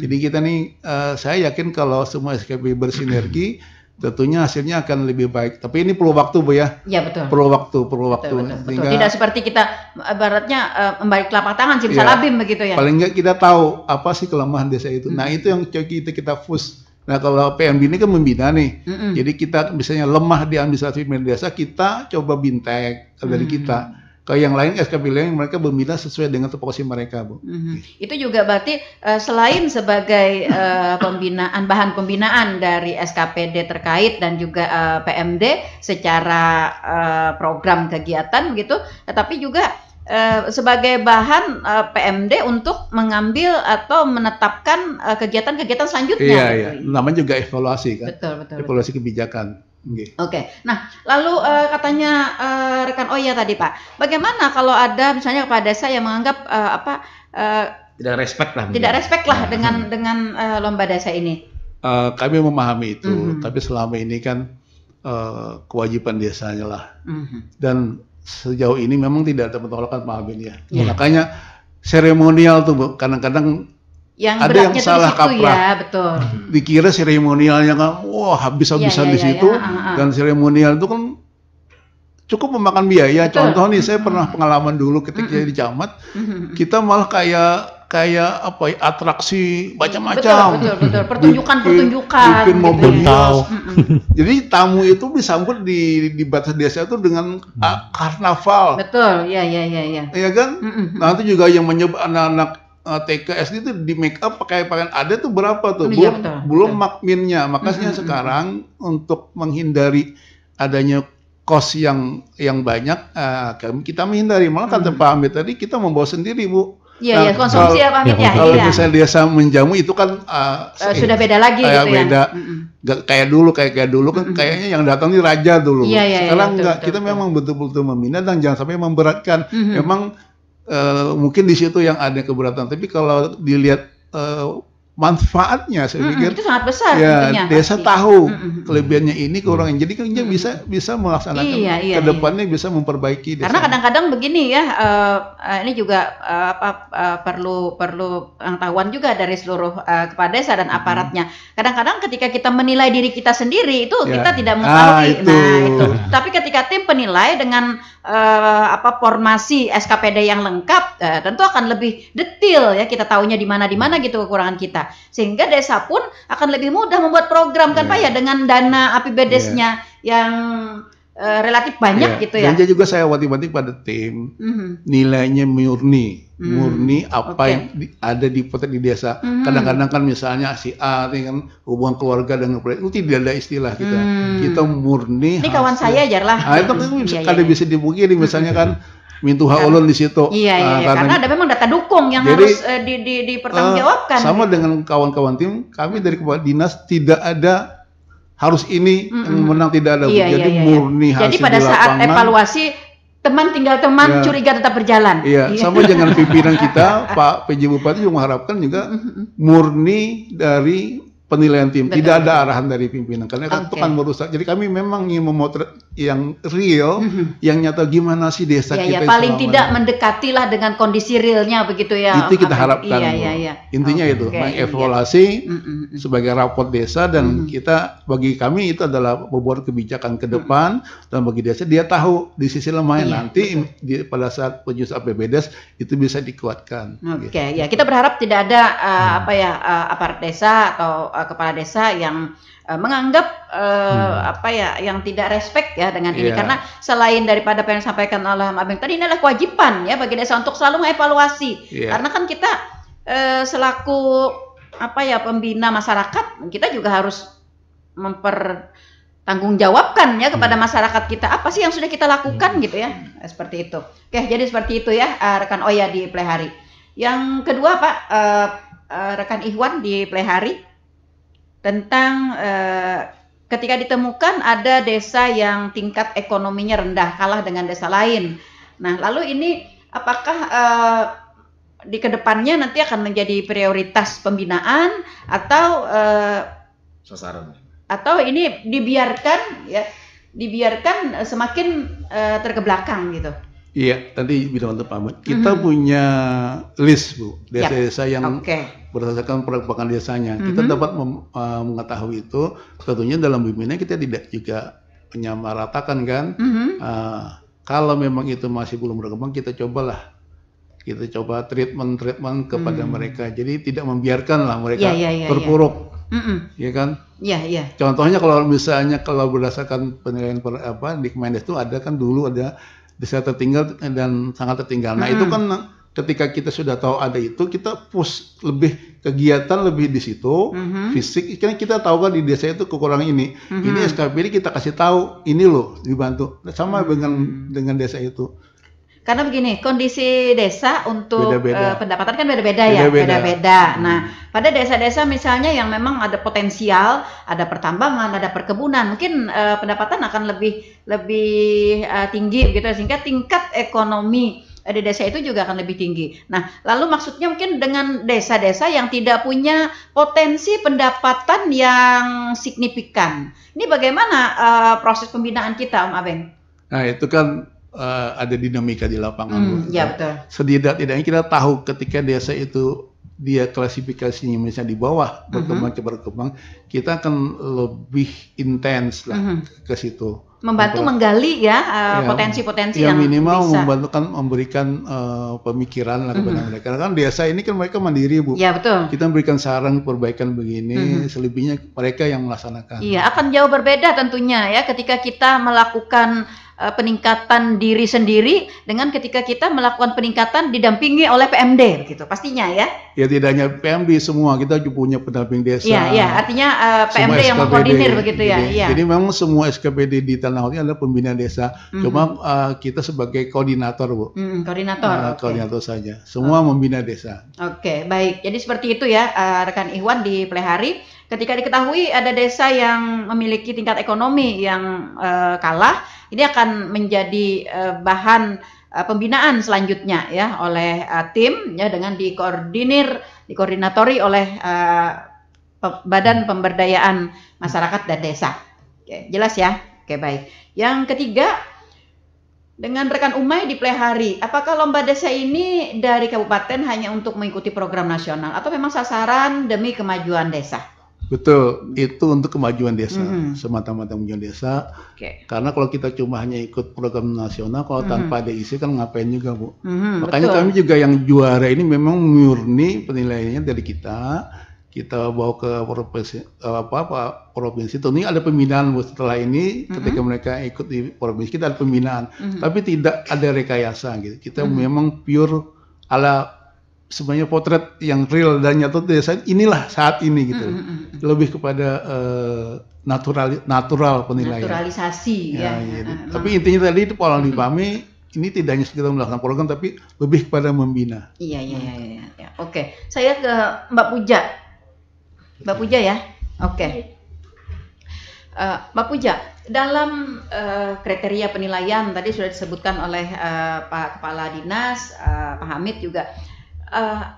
Jadi kita nih, saya yakin kalau semua SKP bersinergi, tentunya hasilnya akan lebih baik. Tapi ini perlu waktu Bu ya. Iya betul. Perlu waktu.
Betul. Tidak seperti kita ibaratnya membalik telapak tangan simsalabim begitu ya.
Paling nggak kita tahu apa sih kelemahan desa itu. Nah itu yang kita push. Nah kalau PMB ini kan membina nih. Jadi kita misalnya lemah di administrasi desa, kita coba bintek dari kita. Kalau yang lain SKP lain mereka membina sesuai dengan tupoksi mereka Bu.
Itu juga berarti selain sebagai bahan pembinaan dari SKPD terkait dan juga PMD secara program kegiatan begitu, tetapi juga sebagai bahan PMD untuk mengambil atau menetapkan kegiatan-kegiatan selanjutnya.
Iya. Namanya juga evaluasi kan.
Betul.
Evaluasi kebijakan.
Oke. Nah, lalu katanya rekan Oya tadi Pak, bagaimana kalau ada misalnya kepala desa yang menganggap
tidak respect lah
dengan lomba desa ini?
Kami memahami itu, tapi selama ini kan kewajiban desanya lah. Dan sejauh ini memang tidak ada penolakan Pak Amin ya. Makanya seremonial tuh kadang-kadang
yang
ada yang salah kaprah,
betul.
Dikira seremonialnya kan, wah habis-habisan di situ, dan seremonial itu kan cukup memakan biaya.
Betul.
Contoh nih, saya pernah pengalaman dulu ketika di camat, kita malah kayak apa ya, atraksi macam-macam.
Betul. Pertunjukan.
Bikin mobil hias. Jadi tamu itu disambut di batas desa itu dengan karnaval.
Betul, iya.
Iya kan? Nanti juga yang menyebut anak-anak TK SD itu di make up pakai pakaian adat tuh berapa tuh? Belum makminnya. Makanya sekarang untuk menghindari adanya kos yang banyak, kita menghindari. Malah kata Pak Amit tadi kita membawa sendiri Bu.
Iya, konsumsi ya Pak Amit ya.
Kalau misalnya desa menjamu itu kan
sudah beda lagi gitu
beda. Gak kayak dulu kan kayaknya yang datang ini raja dulu. Sekarang enggak, kita memang betul-betul membina dan jangan sampai memberatkan. Memang mungkin di situ yang ada keberatan, tapi kalau dilihat manfaatnya saya pikir
itu sangat besar.
Ya, desa tahu kelebihannya ini, kekurangannya. Jadi kan dia bisa melaksanakan ke depannya bisa memperbaiki desa.
Karena kadang-kadang begini ya, ini juga perlu pengetahuan juga dari seluruh kepala desa dan aparatnya. Kadang-kadang ketika kita menilai diri kita sendiri itu kita tidak mempengaruhi. Itu. Tapi ketika tim penilai dengan formasi SKPD yang lengkap, tentu akan lebih detail ya, kita tahunya di mana gitu kekurangan kita. Sehingga desa pun akan lebih mudah membuat program kan Pak ya, dengan dana APBDes-nya yang relatif banyak gitu ya.
Dan juga saya wanti-wanti pada tim, nilainya murni apa yang ada di desa. Kadang-kadang kan misalnya si A kan hubungan keluarga dengan itu tidak ada istilah kita. Kita murni.
Ini kawan saya aja lah.
Itu kan bisa dipungkiri misalnya kan Mintuha ulun di situ.
Karena ada memang data dukung yang harus dipertanggungjawabkan.
Sama dengan kawan-kawan tim, kami dari kepala dinas tidak ada harus ini yang menang, tidak ada. Jadi murni hasil.
Jadi pada saat evaluasi tinggal teman, curiga tetap berjalan.
Sama dengan pimpinan kita, Pak PJ Bupati juga mengharapkan juga murni dari penilaian tim. Tidak ada arahan dari pimpinan karena itu kan merusak. Jadi kami memang ingin memotret yang real, yang nyata gimana sih desa kita.
Paling tidak mendekatilah dengan kondisi realnya begitu ya.
Itu kita harapkan. Intinya itu, mengevaluasi sebagai raport desa dan kita, bagi kami itu adalah membuat kebijakan ke depan dan bagi desa dia tahu di sisi lemahnya nanti pada saat penyusun APBDes itu bisa dikuatkan.
Kita berharap tidak ada aparat desa atau kepala desa yang menganggap yang tidak respect ya dengan ini, karena selain daripada apa yang disampaikan oleh Mbak Beng tadi, ini adalah kewajiban ya bagi desa untuk selalu mengevaluasi, karena kan kita selaku pembina masyarakat, kita juga harus mempertanggungjawabkan ya kepada masyarakat kita, apa sih yang sudah kita lakukan gitu ya, seperti itu. Oke, jadi seperti itu ya rekan Oya di Plehari. Yang kedua Pak, rekan Ikhwan di Plehari, tentang ketika ditemukan ada desa yang tingkat ekonominya rendah, kalah dengan desa lain. Nah, lalu ini apakah di kedepannya nanti akan menjadi prioritas pembinaan atau
sasaran?
Atau ini dibiarkan semakin terkebelakang gitu?
Iya, tadi bilang untuk Pak, kita punya list Bu, desa-desa yang berdasarkan perkembangan desanya. Kita dapat mengetahui itu, tentunya dalam bimbingan kita tidak juga menyamaratakan kan. Kalau memang itu masih belum berkembang, kita coba treatment kepada mereka. Jadi tidak membiarkan lah mereka terpuruk, ya kan? Iya. Contohnya kalau misalnya berdasarkan penilaian di Kemendes itu ada kan dulu ada desa tertinggal dan sangat tertinggal. Nah itu kan ketika kita sudah tahu ada itu, kita push lebih kegiatan lebih di situ, fisik. Kan kita tahu kan di desa itu kekurangan ini. Ini SKPD kita kasih tahu, ini loh dibantu. Sama dengan desa itu.
Karena begini, kondisi desa untuk pendapatan kan beda-beda ya, beda-beda. Nah, pada desa-desa misalnya yang memang ada potensial, ada pertambangan, ada perkebunan, mungkin pendapatan akan lebih tinggi begitu, sehingga tingkat ekonomi di desa itu juga akan lebih tinggi. Nah, lalu maksudnya mungkin dengan desa-desa yang tidak punya potensi pendapatan yang signifikan. Ini bagaimana proses pembinaan kita, Om Abeng?
Nah, itu kan ada dinamika di lapangan.
Ya betul.
Setidak-tidaknya kita tahu ketika desa itu dia klasifikasinya misalnya di bawah berkembang, kita akan lebih intens lah ke situ.
Membantu menggali potensi-potensi yang
minimal
bisa.
memberikan pemikiran lah kepada mereka. Karena kan desa ini kan mereka mandiri Bu.
Ya betul.
Kita memberikan saran perbaikan begini, selebihnya mereka yang melaksanakan.
Iya, akan jauh berbeda tentunya ya ketika kita melakukan peningkatan diri sendiri dengan ketika kita melakukan peningkatan didampingi oleh PMD begitu pastinya ya.
Ya tidak hanya PMD, semua kita juga punya pendamping desa.
Iya, artinya PMD yang mengkoordinir begitu ya.
Jadi memang semua SKPD di Tanah Hoti adalah pembina desa. Cuma kita sebagai koordinator Bu. Koordinator saja. Semua membina desa.
Oke, baik. Jadi seperti itu ya rekan Ikhwan di Plehari. Ketika diketahui ada desa yang memiliki tingkat ekonomi yang kalah, ini akan menjadi bahan pembinaan selanjutnya ya oleh tim ya dengan dikoordinatori oleh Badan Pemberdayaan Masyarakat dan Desa. Oke, jelas ya? Oke, baik. Yang ketiga, dengan rekan Umay di Plehari, apakah lomba desa ini dari kabupaten hanya untuk mengikuti program nasional atau memang sasaran demi kemajuan desa?
Betul, itu untuk kemajuan desa, semata-mata kemajuan desa. Karena kalau kita cuma hanya ikut program nasional, kalau tanpa DIC kan ngapain juga Bu. Makanya kami juga yang juara ini memang murni penilaiannya dari kita bawa ke provinsi. Tentunya ada pembinaan Bu setelah ini, ketika mereka ikut di provinsi kita ada pembinaan, tapi tidak ada rekayasa gitu. Kita memang pure ala sebenarnya potret yang real dan nyata desa inilah saat ini gitu. Lebih kepada natural penilaian.
Naturalisasi ya.
Gitu. Tapi intinya tadi itu pola dipahami, ini tidak hanya sekedar melakukan program tapi lebih kepada membina.
Iya. Oke, saya ke Mbak Puja. Mbak Puja ya. Oke. Mbak Puja, dalam kriteria penilaian tadi sudah disebutkan oleh Pak Kepala Dinas, Pak Hamid juga.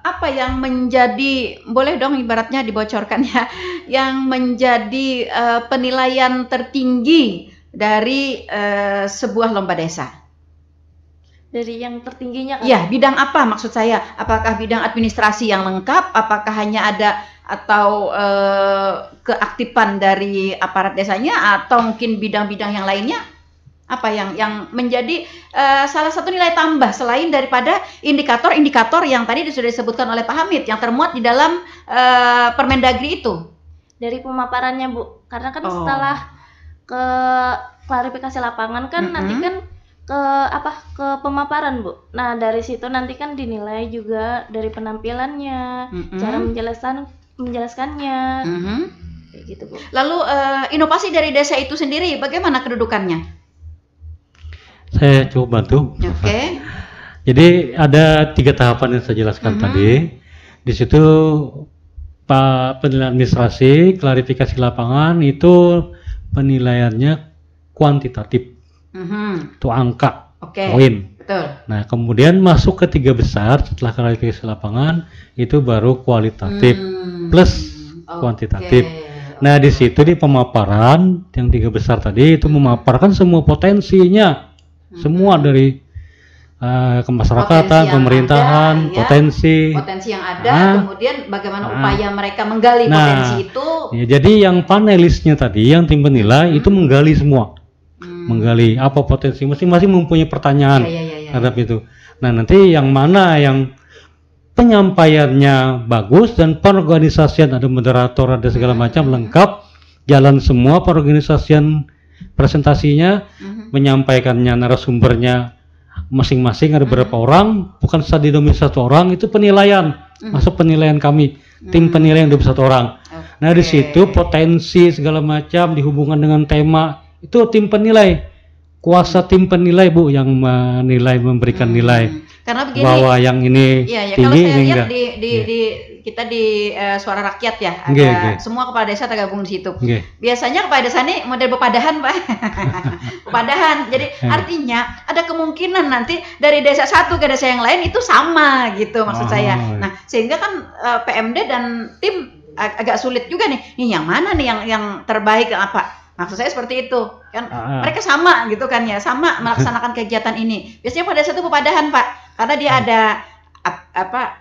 Apa yang menjadi, boleh dong ibaratnya dibocorkan ya, yang menjadi penilaian tertinggi dari sebuah lomba desa?
Dari yang tertingginya kan?
Ya, bidang apa maksud saya? Apakah bidang administrasi yang lengkap? Apakah hanya ada atau keaktifan dari aparat desanya atau mungkin bidang-bidang yang lainnya? Apa yang menjadi salah satu nilai tambah selain daripada indikator-indikator yang tadi sudah disebutkan oleh Pak Hamid yang termuat di dalam Permendagri itu?
dari pemaparannya Bu, karena kan setelah ke klarifikasi lapangan kan nanti kan ke pemaparan Bu. Nah dari situ nanti kan dinilai juga dari penampilannya, cara menjelaskannya, kayak gitu Bu.
Lalu inovasi dari desa itu sendiri bagaimana kedudukannya?
Saya coba bantu.
Oke.
Jadi ada 3 tahapan yang saya jelaskan tadi. Di situ Pak penilaian administrasi, klarifikasi lapangan itu penilaiannya kuantitatif. Itu angka, poin.
Betul.
Nah, kemudian masuk ke 3 besar setelah klarifikasi lapangan itu baru kualitatif plus kuantitatif. Nah, di situ di pemaparan yang 3 besar tadi itu memaparkan semua potensinya, semua dari kemasyarakatan, pemerintahan,
ada,
potensi
yang ada, kemudian bagaimana upaya mereka menggali potensi itu.
Ya, jadi yang panelisnya tadi, yang tim penilai itu menggali semua, menggali apa potensi, masing-masing mempunyai pertanyaan terhadap itu. Nah, nanti yang mana yang penyampaiannya bagus dan perorganisasian, ada moderator, ada segala macam lengkap, jalan semua perorganisasian presentasinya, menyampaikannya narasumbernya masing-masing ada berapa orang, bukan didominasi 1 orang, itu penilaian, masuk penilaian kami, tim penilaian 21 orang. Nah di situ potensi segala macam dihubungkan dengan tema, itu tim penilai, kuasa tim penilai Bu yang menilai, memberikan nilai.
Karena begini,
bahwa yang ini tinggi,
kalau saya lihat
enggak.
kita di Suara Rakyat ya, ada semua kepala desa tergabung di situ. Biasanya kepala desa ini model bepadahan Pak, bepadahan. Jadi artinya ada kemungkinan nanti dari desa satu ke desa yang lain itu sama gitu maksud saya. Nah sehingga kan PMD dan tim agak sulit juga nih yang mana nih yang terbaik apa? Maksud saya seperti itu kan, mereka sama gitu kan ya, sama melaksanakan kegiatan ini. Biasanya pada desa itu bepadahan Pak, karena dia ada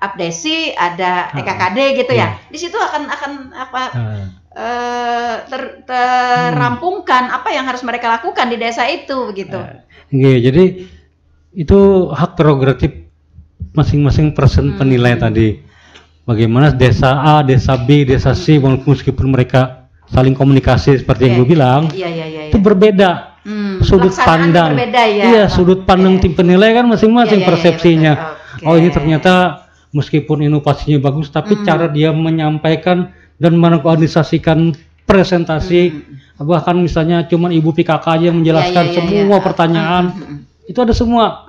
abdesi, ada EKKD gitu ya. Di situ akan terampungkan apa yang harus mereka lakukan di desa itu begitu.
Jadi itu hak prerogatif masing-masing penilai tadi. Bagaimana desa A, desa B, desa C, meskipun mereka saling komunikasi seperti yang gue bilang, itu berbeda. Sudut pandang, sudut pandang tim penilai kan masing-masing persepsinya. Oh ini ternyata meskipun inovasinya bagus, tapi cara dia menyampaikan dan mengorganisasikan presentasi, bahkan misalnya cuman Ibu PKK aja yang menjelaskan semua pertanyaan, itu ada semua.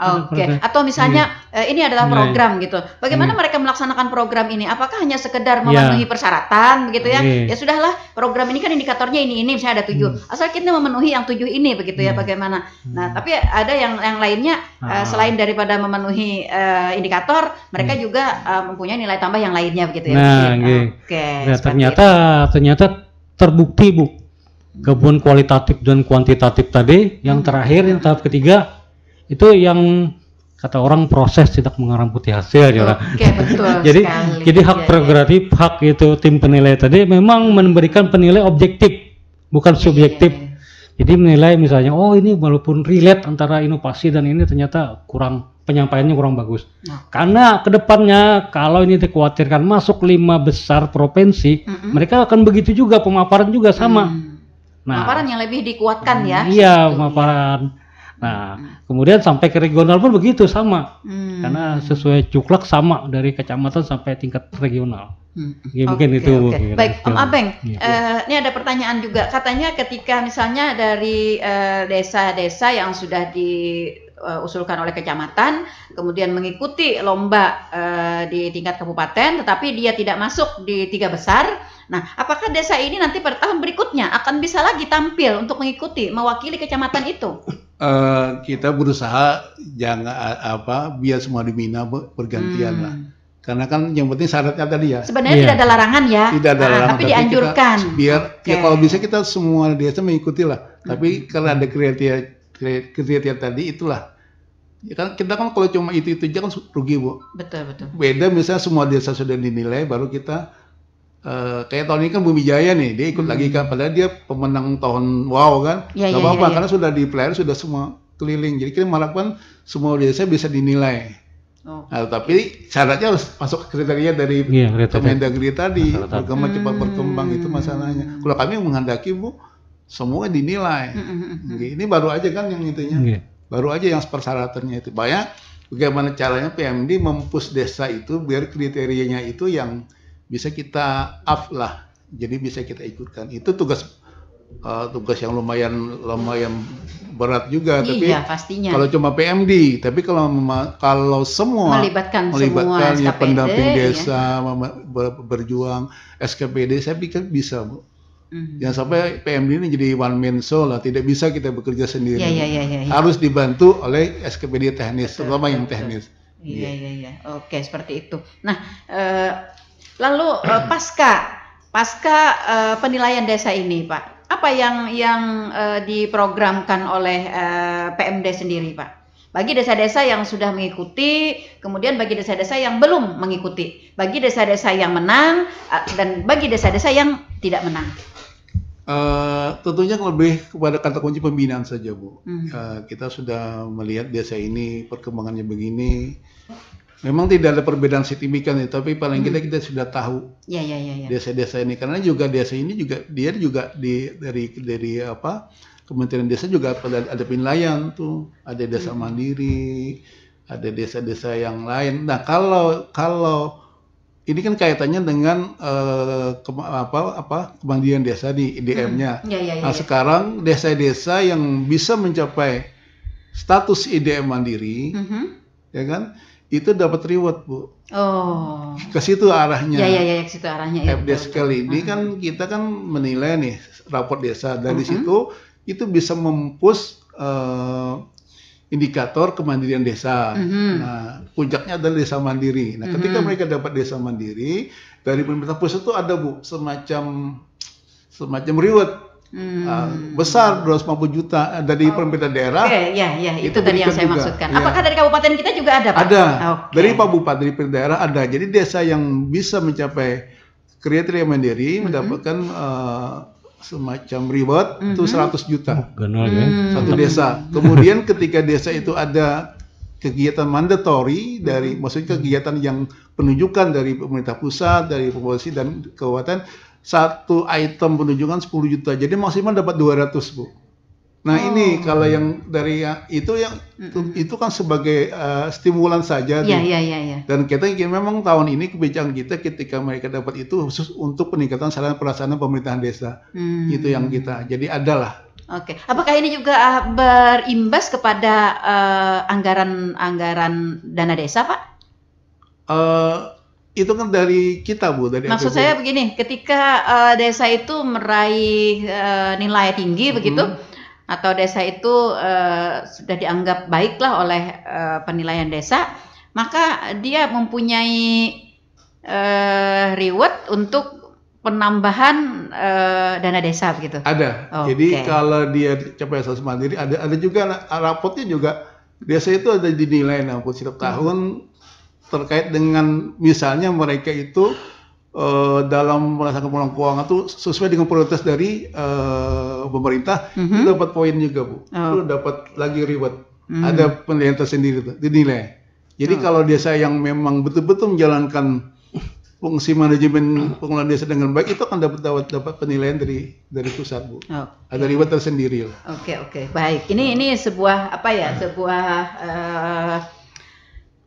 Atau misalnya ini adalah program gitu. Bagaimana mereka melaksanakan program ini? Apakah hanya sekedar memenuhi persyaratan begitu ya? Ya sudahlah, program ini kan indikatornya ini misalnya ada 7. Asal kita memenuhi yang 7 ini begitu ya bagaimana. Nah, tapi ada yang lainnya selain daripada memenuhi indikator, mereka juga mempunyai nilai tambah yang lainnya begitu ya.
Nah, ternyata terbukti Bu. Gabungan kualitatif dan kuantitatif tadi, yang terakhir yang tahap ketiga itu yang kata orang proses tidak mengarang putih hasil
betul
jadi hak prerogatif, hak itu tim penilai tadi memang memberikan penilai objektif, bukan subjektif. Jadi menilai misalnya, oh ini walaupun relate antara inovasi dan ini ternyata penyampaiannya kurang bagus. Karena kedepannya kalau ini dikhawatirkan masuk 5 besar provinsi, mereka akan begitu juga, pemaparan juga sama.
Pemaparan yang lebih dikuatkan ya.
Iya, pemaparan. Nah, kemudian sampai ke regional pun begitu sama, karena sesuai cuklak sama dari kecamatan sampai tingkat regional. Mungkin itu.
Baik, Om Abeng, ini ada pertanyaan juga. Katanya ketika misalnya dari desa-desa yang sudah diusulkan oleh kecamatan, kemudian mengikuti lomba di tingkat kabupaten, tetapi dia tidak masuk di 3 besar. Nah, apakah desa ini nanti pada tahun berikutnya akan bisa lagi tampil untuk mengikuti, mewakili kecamatan itu?
Kita berusaha jangan biar semua dibina bergantian lah. Karena kan yang penting syaratnya tadi ya.
Sebenarnya tidak ada larangan ya.
Tidak ada larangan,
tapi dianjurkan.
Ya kalau bisa kita semua desa mengikuti lah. Tapi karena ada kriteria tadi itulah. Ya kan kita kan kalau cuma itu aja kan rugi Bu.
Betul.
Beda misalnya semua desa sudah dinilai, baru kita kayak tahun ini kan Bumi Jaya nih, dia ikut lagi kan, padahal dia pemenang tahun kan, nggak apa-apa karena sudah di player, sudah semua keliling, jadi kita mengharapkan semua desa bisa dinilai. Nah, tapi syaratnya harus masuk kriteria dari Kemendagri tadi, berkembang cepat berkembang itu masalahnya. Kalau kami menghendaki Bu, semua dinilai. Ini baru aja kan yang itunya, baru aja yang persyaratannya itu. Bagaimana caranya PMD mempush desa itu biar kriterianya itu yang bisa kita up lah, jadi bisa kita ikutkan. Itu tugas yang lumayan berat juga. Tapi
pastinya.
Kalau cuma PMD, tapi kalau semua
melibatkan
ya, pendamping desa, berjuang SKPD, saya pikir bisa Bu. Jangan sampai PMD ini jadi one man show lah, tidak bisa kita bekerja sendiri. Harus dibantu oleh SKPD teknis, terutama yang teknis.
Iya. Oke, seperti itu. Nah, lalu pasca penilaian desa ini, Pak, apa yang diprogramkan oleh PMD sendiri, Pak? Bagi desa-desa yang sudah mengikuti, kemudian bagi desa-desa yang belum mengikuti, bagi desa-desa yang menang, dan bagi desa-desa yang tidak menang.
Tentunya lebih kepada kata kunci pembinaan saja, Bu. Kita sudah melihat desa ini perkembangannya begini. Memang tidak ada perbedaan signifikan, tapi paling kita sudah tahu desa-desa ini, karena juga desa ini juga dari Kementerian Desa juga ada penilaian tuh, ada desa mandiri, ada desa-desa yang lain. Nah kalau ini kan kaitannya dengan kemandirian desa di IDM-nya. Nah sekarang desa-desa yang bisa mencapai status IDM mandiri, ya kan? Itu dapat reward, Bu. Ke situ arahnya.
Ke situ arahnya.
FDS kali ini kan kita kan menilai nih raport desa, dari situ itu bisa mempush indikator kemandirian desa. Nah, puncaknya adalah desa mandiri. Nah, ketika mereka dapat desa mandiri, dari pemerintah pusat itu ada Bu semacam reward. Besar 250 juta dari pemerintah daerah.
Itu tadi yang saya maksudkan. Apakah dari kabupaten kita juga ada, Pak?
Ada. Dari Pak Bupati, dari pemerintah daerah ada. Jadi desa yang bisa mencapai kriteria mandiri mendapatkan semacam reward itu 100 juta. Satu desa. Kemudian ketika desa itu ada kegiatan mandatory maksudnya kegiatan yang penunjukan dari pemerintah pusat, dari provinsi dan kabupaten, satu item penunjukan 10 juta, jadi maksimal dapat 200, Bu. Nah ini kalau yang dari itu kan sebagai stimulan saja. Dan kita memang tahun ini kebijakan kita ketika mereka dapat itu khusus untuk peningkatan sarana prasarana pemerintahan desa. Itu yang kita, jadi adalah.
Oke, apakah ini juga berimbas kepada anggaran dana desa, Pak?
Itu kan dari kita, Bu, dari
maksud
APBD.
saya begini, ketika desa itu meraih nilai tinggi begitu, atau desa itu sudah dianggap baiklah oleh penilaian desa, maka dia mempunyai reward untuk penambahan dana desa begitu.
Ada. Jadi kalau dia capai status mandiri, ada juga rapotnya juga. Desa itu ada dinilai setiap tahun terkait dengan misalnya mereka itu dalam melaksanakan pengelolaan keuangan itu sesuai dengan prioritas dari pemerintah, itu dapat poin juga, Bu. Itu dapat lagi reward. Ada penilaian tersendiri tuh, dinilai. Jadi kalau desa yang memang betul-betul menjalankan fungsi manajemen pengelolaan desa dengan baik, itu akan dapat penilaian dari pusat, Bu. Ada reward tersendiri.
Oke, baik. Ini sebuah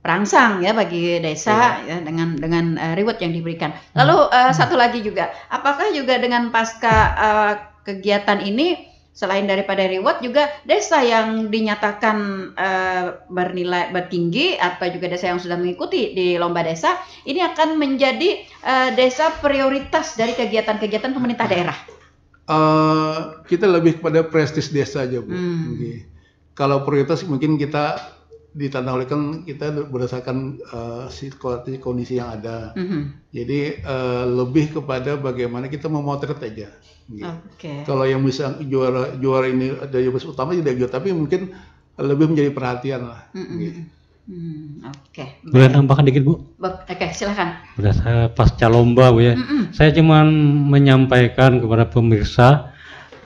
perangsang ya bagi desa ya, dengan reward yang diberikan. Lalu satu lagi juga, apakah juga dengan pasca kegiatan ini selain daripada reward juga desa yang dinyatakan bernilai tinggi atau juga desa yang sudah mengikuti di lomba desa ini akan menjadi desa prioritas dari kegiatan-kegiatan pemerintah daerah?
Kita lebih kepada prestis desa aja, Bu. Kalau prioritas mungkin kita ditandang oleh kan kita berdasarkan situasi kondisi yang ada. Jadi lebih kepada bagaimana kita memotret aja. Kalau yang bisa juara ini ada yang utama tidak juara, tapi mungkin lebih menjadi perhatian lah.
Boleh tambahkan dikit, Bu?
Oke, silakan.
Berdasarkan pasca lomba, Bu ya. Saya cuma menyampaikan kepada pemirsa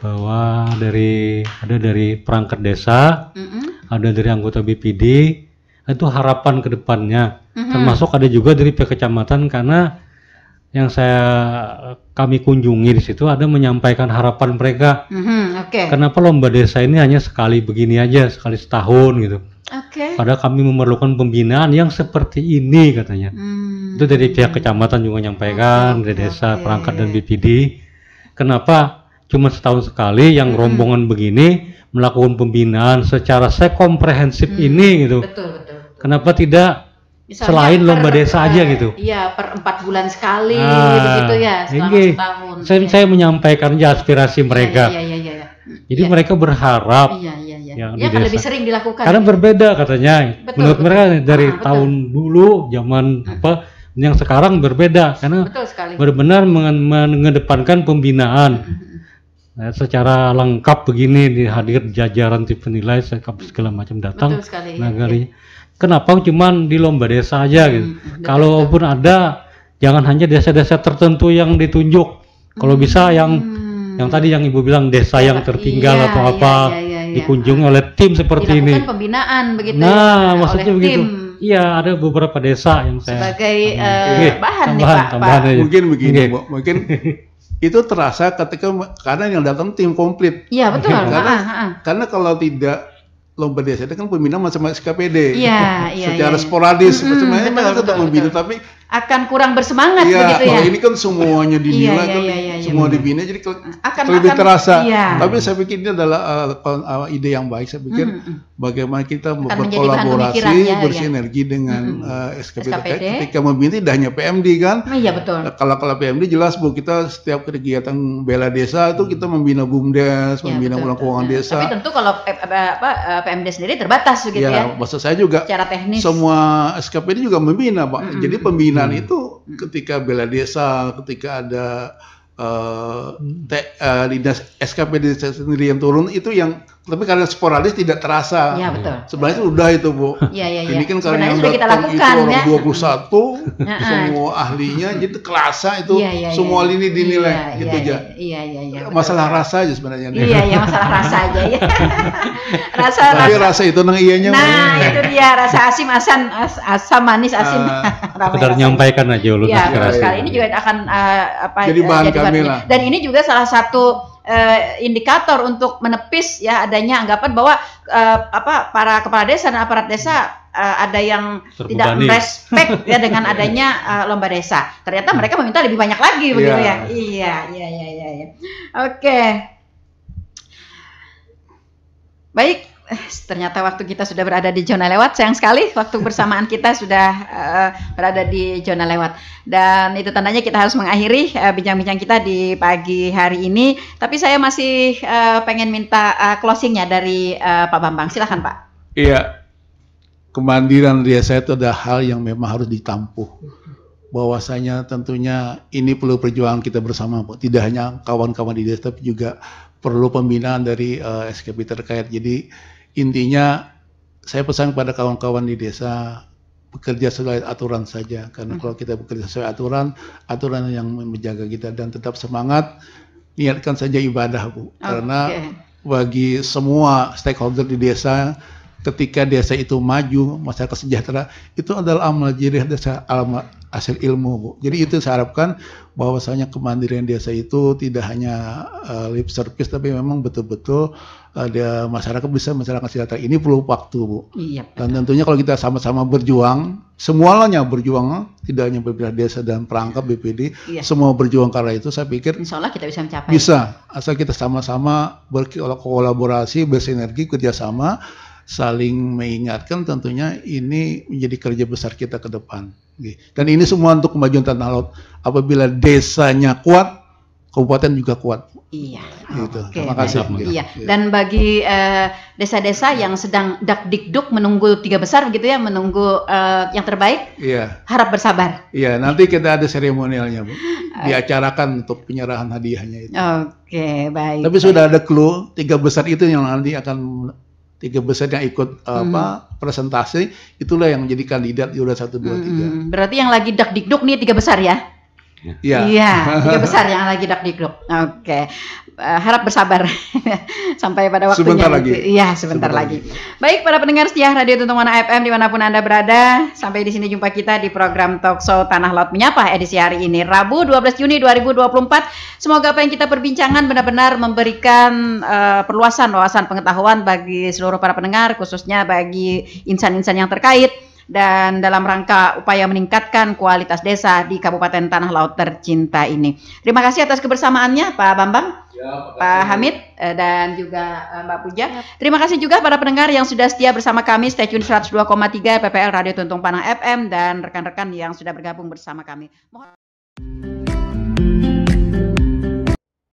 bahwa ada dari perangkat desa, ada dari anggota BPD, Itu harapan ke depannya. Termasuk ada juga dari pihak kecamatan, karena yang kami kunjungi di situ ada menyampaikan harapan mereka. Kenapa lomba desa ini hanya sekali begini aja, sekali setahun gitu. Padahal kami memerlukan pembinaan yang seperti ini katanya. Itu dari pihak kecamatan juga menyampaikan, dari desa, perangkat dan BPD. Kenapa cuma setahun sekali yang rombongan begini melakukan pembinaan secara komprehensif ini gitu. Kenapa tidak misalnya selain lomba desa aja gitu?
Iya, per 4 bulan sekali begitu ya, selama setahun.
Saya menyampaikan aja aspirasi mereka. Jadi mereka berharap
ya kan lebih sering dilakukan.
Karena berbeda katanya. Menurut mereka dari tahun dulu zaman yang sekarang berbeda, karena benar-benar mengedepankan pembinaan. Secara lengkap begini, dihadir jajaran tim penilai segala macam datang. Kenapa cuman di lomba desa aja gitu? Kalaupun ada, jangan hanya desa-desa tertentu yang ditunjuk. Kalau bisa yang tadi yang Ibu bilang desa yang tertinggal atau apa dikunjungi oleh tim seperti ini.
Dilakukan pembinaan begitu.
Nah, maksudnya oleh begitu. Iya, ada beberapa desa yang saya
sebagai bahan nih Pak.
Mungkin begini, Bu. Mungkin itu terasa ketika karena yang datang tim komplit.
Iya, betul.
Karena kalau tidak lomba desa itu kan pembina macam SKPD.
Iya.
Secara sporadis, sebenarnya mereka tetap membina, tapi
akan kurang bersemangat begitu ya.
Ini kan semuanya dinilai, semua dibina, jadi lebih terasa. Tapi saya pikir ini adalah ide yang baik. Saya pikir bagaimana kita berkolaborasi, bersinergi dengan SKPD. Ketika membina tidak hanya PMD kan.
Iya betul.
Kalau PMD jelas Bu, kita setiap kegiatan bela desa itu kita membina BUMDes, membina ulang keuangan desa.
Tapi tentu kalau PMD sendiri terbatas begitu ya.
Maksud saya juga
secara teknis.
Semua SKPD juga membina Pak. Jadi pembinaan itu ketika bela desa, ketika ada dinas SKPD sendiri yang turun itu yang, tapi karena sporadis tidak terasa.
Iya betul.
Sebenarnya sudah itu Bu.
Iya.
Ini kan karena yang
kita
datang
lakukan,
itu orang 21, semua ahlinya, jadi kelasa itu semua lini dinilai gitu aja. Iya. Masalah rasa aja sebenarnya.
Iya, masalah rasa aja ya.
Tapi rasa itu nang iyanya.
Nah, itu dia rasa asam manis asin.
Sekedar nyampaikan aja ulun
aspirasi. Ini juga akan
jadi bahan kami lah.
Dan ini juga salah satu indikator untuk menepis ya adanya anggapan bahwa para kepala desa dan aparat desa ada yang tidak merespek ya dengan adanya lomba desa. Ternyata mereka meminta lebih banyak lagi begitu ya. Iya. Oke. Baik, ternyata waktu kita sudah berada di zona lewat. Sayang sekali waktu bersamaan kita sudah berada di zona lewat. Dan itu tandanya kita harus mengakhiri bincang-bincang kita di pagi hari ini. Tapi saya masih pengen minta closingnya dari Pak Bambang. Silakan Pak.
Iya, kemandirian desa itu ada hal yang memang harus ditampuh. Bahwasanya tentunya ini perlu perjuangan kita bersama, tidak hanya kawan-kawan di desa, tapi juga perlu pembinaan dari SKP terkait. Jadi intinya saya pesan kepada kawan-kawan di desa, bekerja sesuai aturan saja, karena kalau kita bekerja sesuai aturan yang menjaga kita, dan tetap semangat, niatkan saja ibadah Bu. Karena bagi semua stakeholder di desa, ketika desa itu maju, masyarakat sejahtera, itu adalah amal jariah desa, hasil ilmu Bu. Jadi itu saya harapkan bahwasanya kemandirian desa itu tidak hanya lip service, tapi memang betul-betul ada masyarakat bisa masyarakat sejahtera. Ini perlu waktu Bu.
Iya,
dan tentunya kalau kita sama-sama berjuang, semuanya berjuang, tidak hanya pemerintah desa dan perangkat BPD, semua berjuang karena itu, saya pikir
insya Allah kita bisa mencapai.
Bisa, asal kita sama-sama berkolaborasi, bersinergi, kerjasama, saling mengingatkan, tentunya ini menjadi kerja besar kita ke depan. Dan ini semua untuk kemajuan tanah laut. Apabila desanya kuat, kabupaten juga kuat.
Iya.
Gitu. Terima kasih.
Iya. Dan bagi desa-desa yang sedang dak-dikduk menunggu 3 besar begitu ya, menunggu yang terbaik.
Iya.
Harap bersabar.
Iya. Nanti kita ada seremonialnya Bu. Diacarakan untuk penyerahan hadiahnya itu.
Oke, baik.
Tapi sudah ada clue 3 besar itu yang nanti akan 3 besar yang ikut presentasi, itulah yang menjadi kandidat di udah 1, 2, 3.
Berarti yang lagi dak-dikduk nih 3 besar ya?
Iya.
Iya, 3 besar yang lagi dak-dikduk. Oke. Harap bersabar sampai pada waktunya.
Sebentar lagi.
Iya, sebentar lagi. Baik, para pendengar setia Radio Tuntung Mana FM dimanapun Anda berada, sampai di sini jumpa kita di program Talk Show Tanah Laut Menyapa edisi hari ini, Rabu 12 Juni 2024. Semoga apa yang kita perbincangan benar-benar memberikan perluasan wawasan pengetahuan bagi seluruh para pendengar, khususnya bagi insan-insan yang terkait, dan dalam rangka upaya meningkatkan kualitas desa di Kabupaten Tanah Laut tercinta ini. Terima kasih atas kebersamaannya Pak Bambang, Pak Hamid, dan juga Mbak Puja. Terima kasih juga para pendengar yang sudah setia bersama kami, stay tune 102,3 PPL Radio Tuntung Panang FM, dan rekan-rekan yang sudah bergabung bersama kami.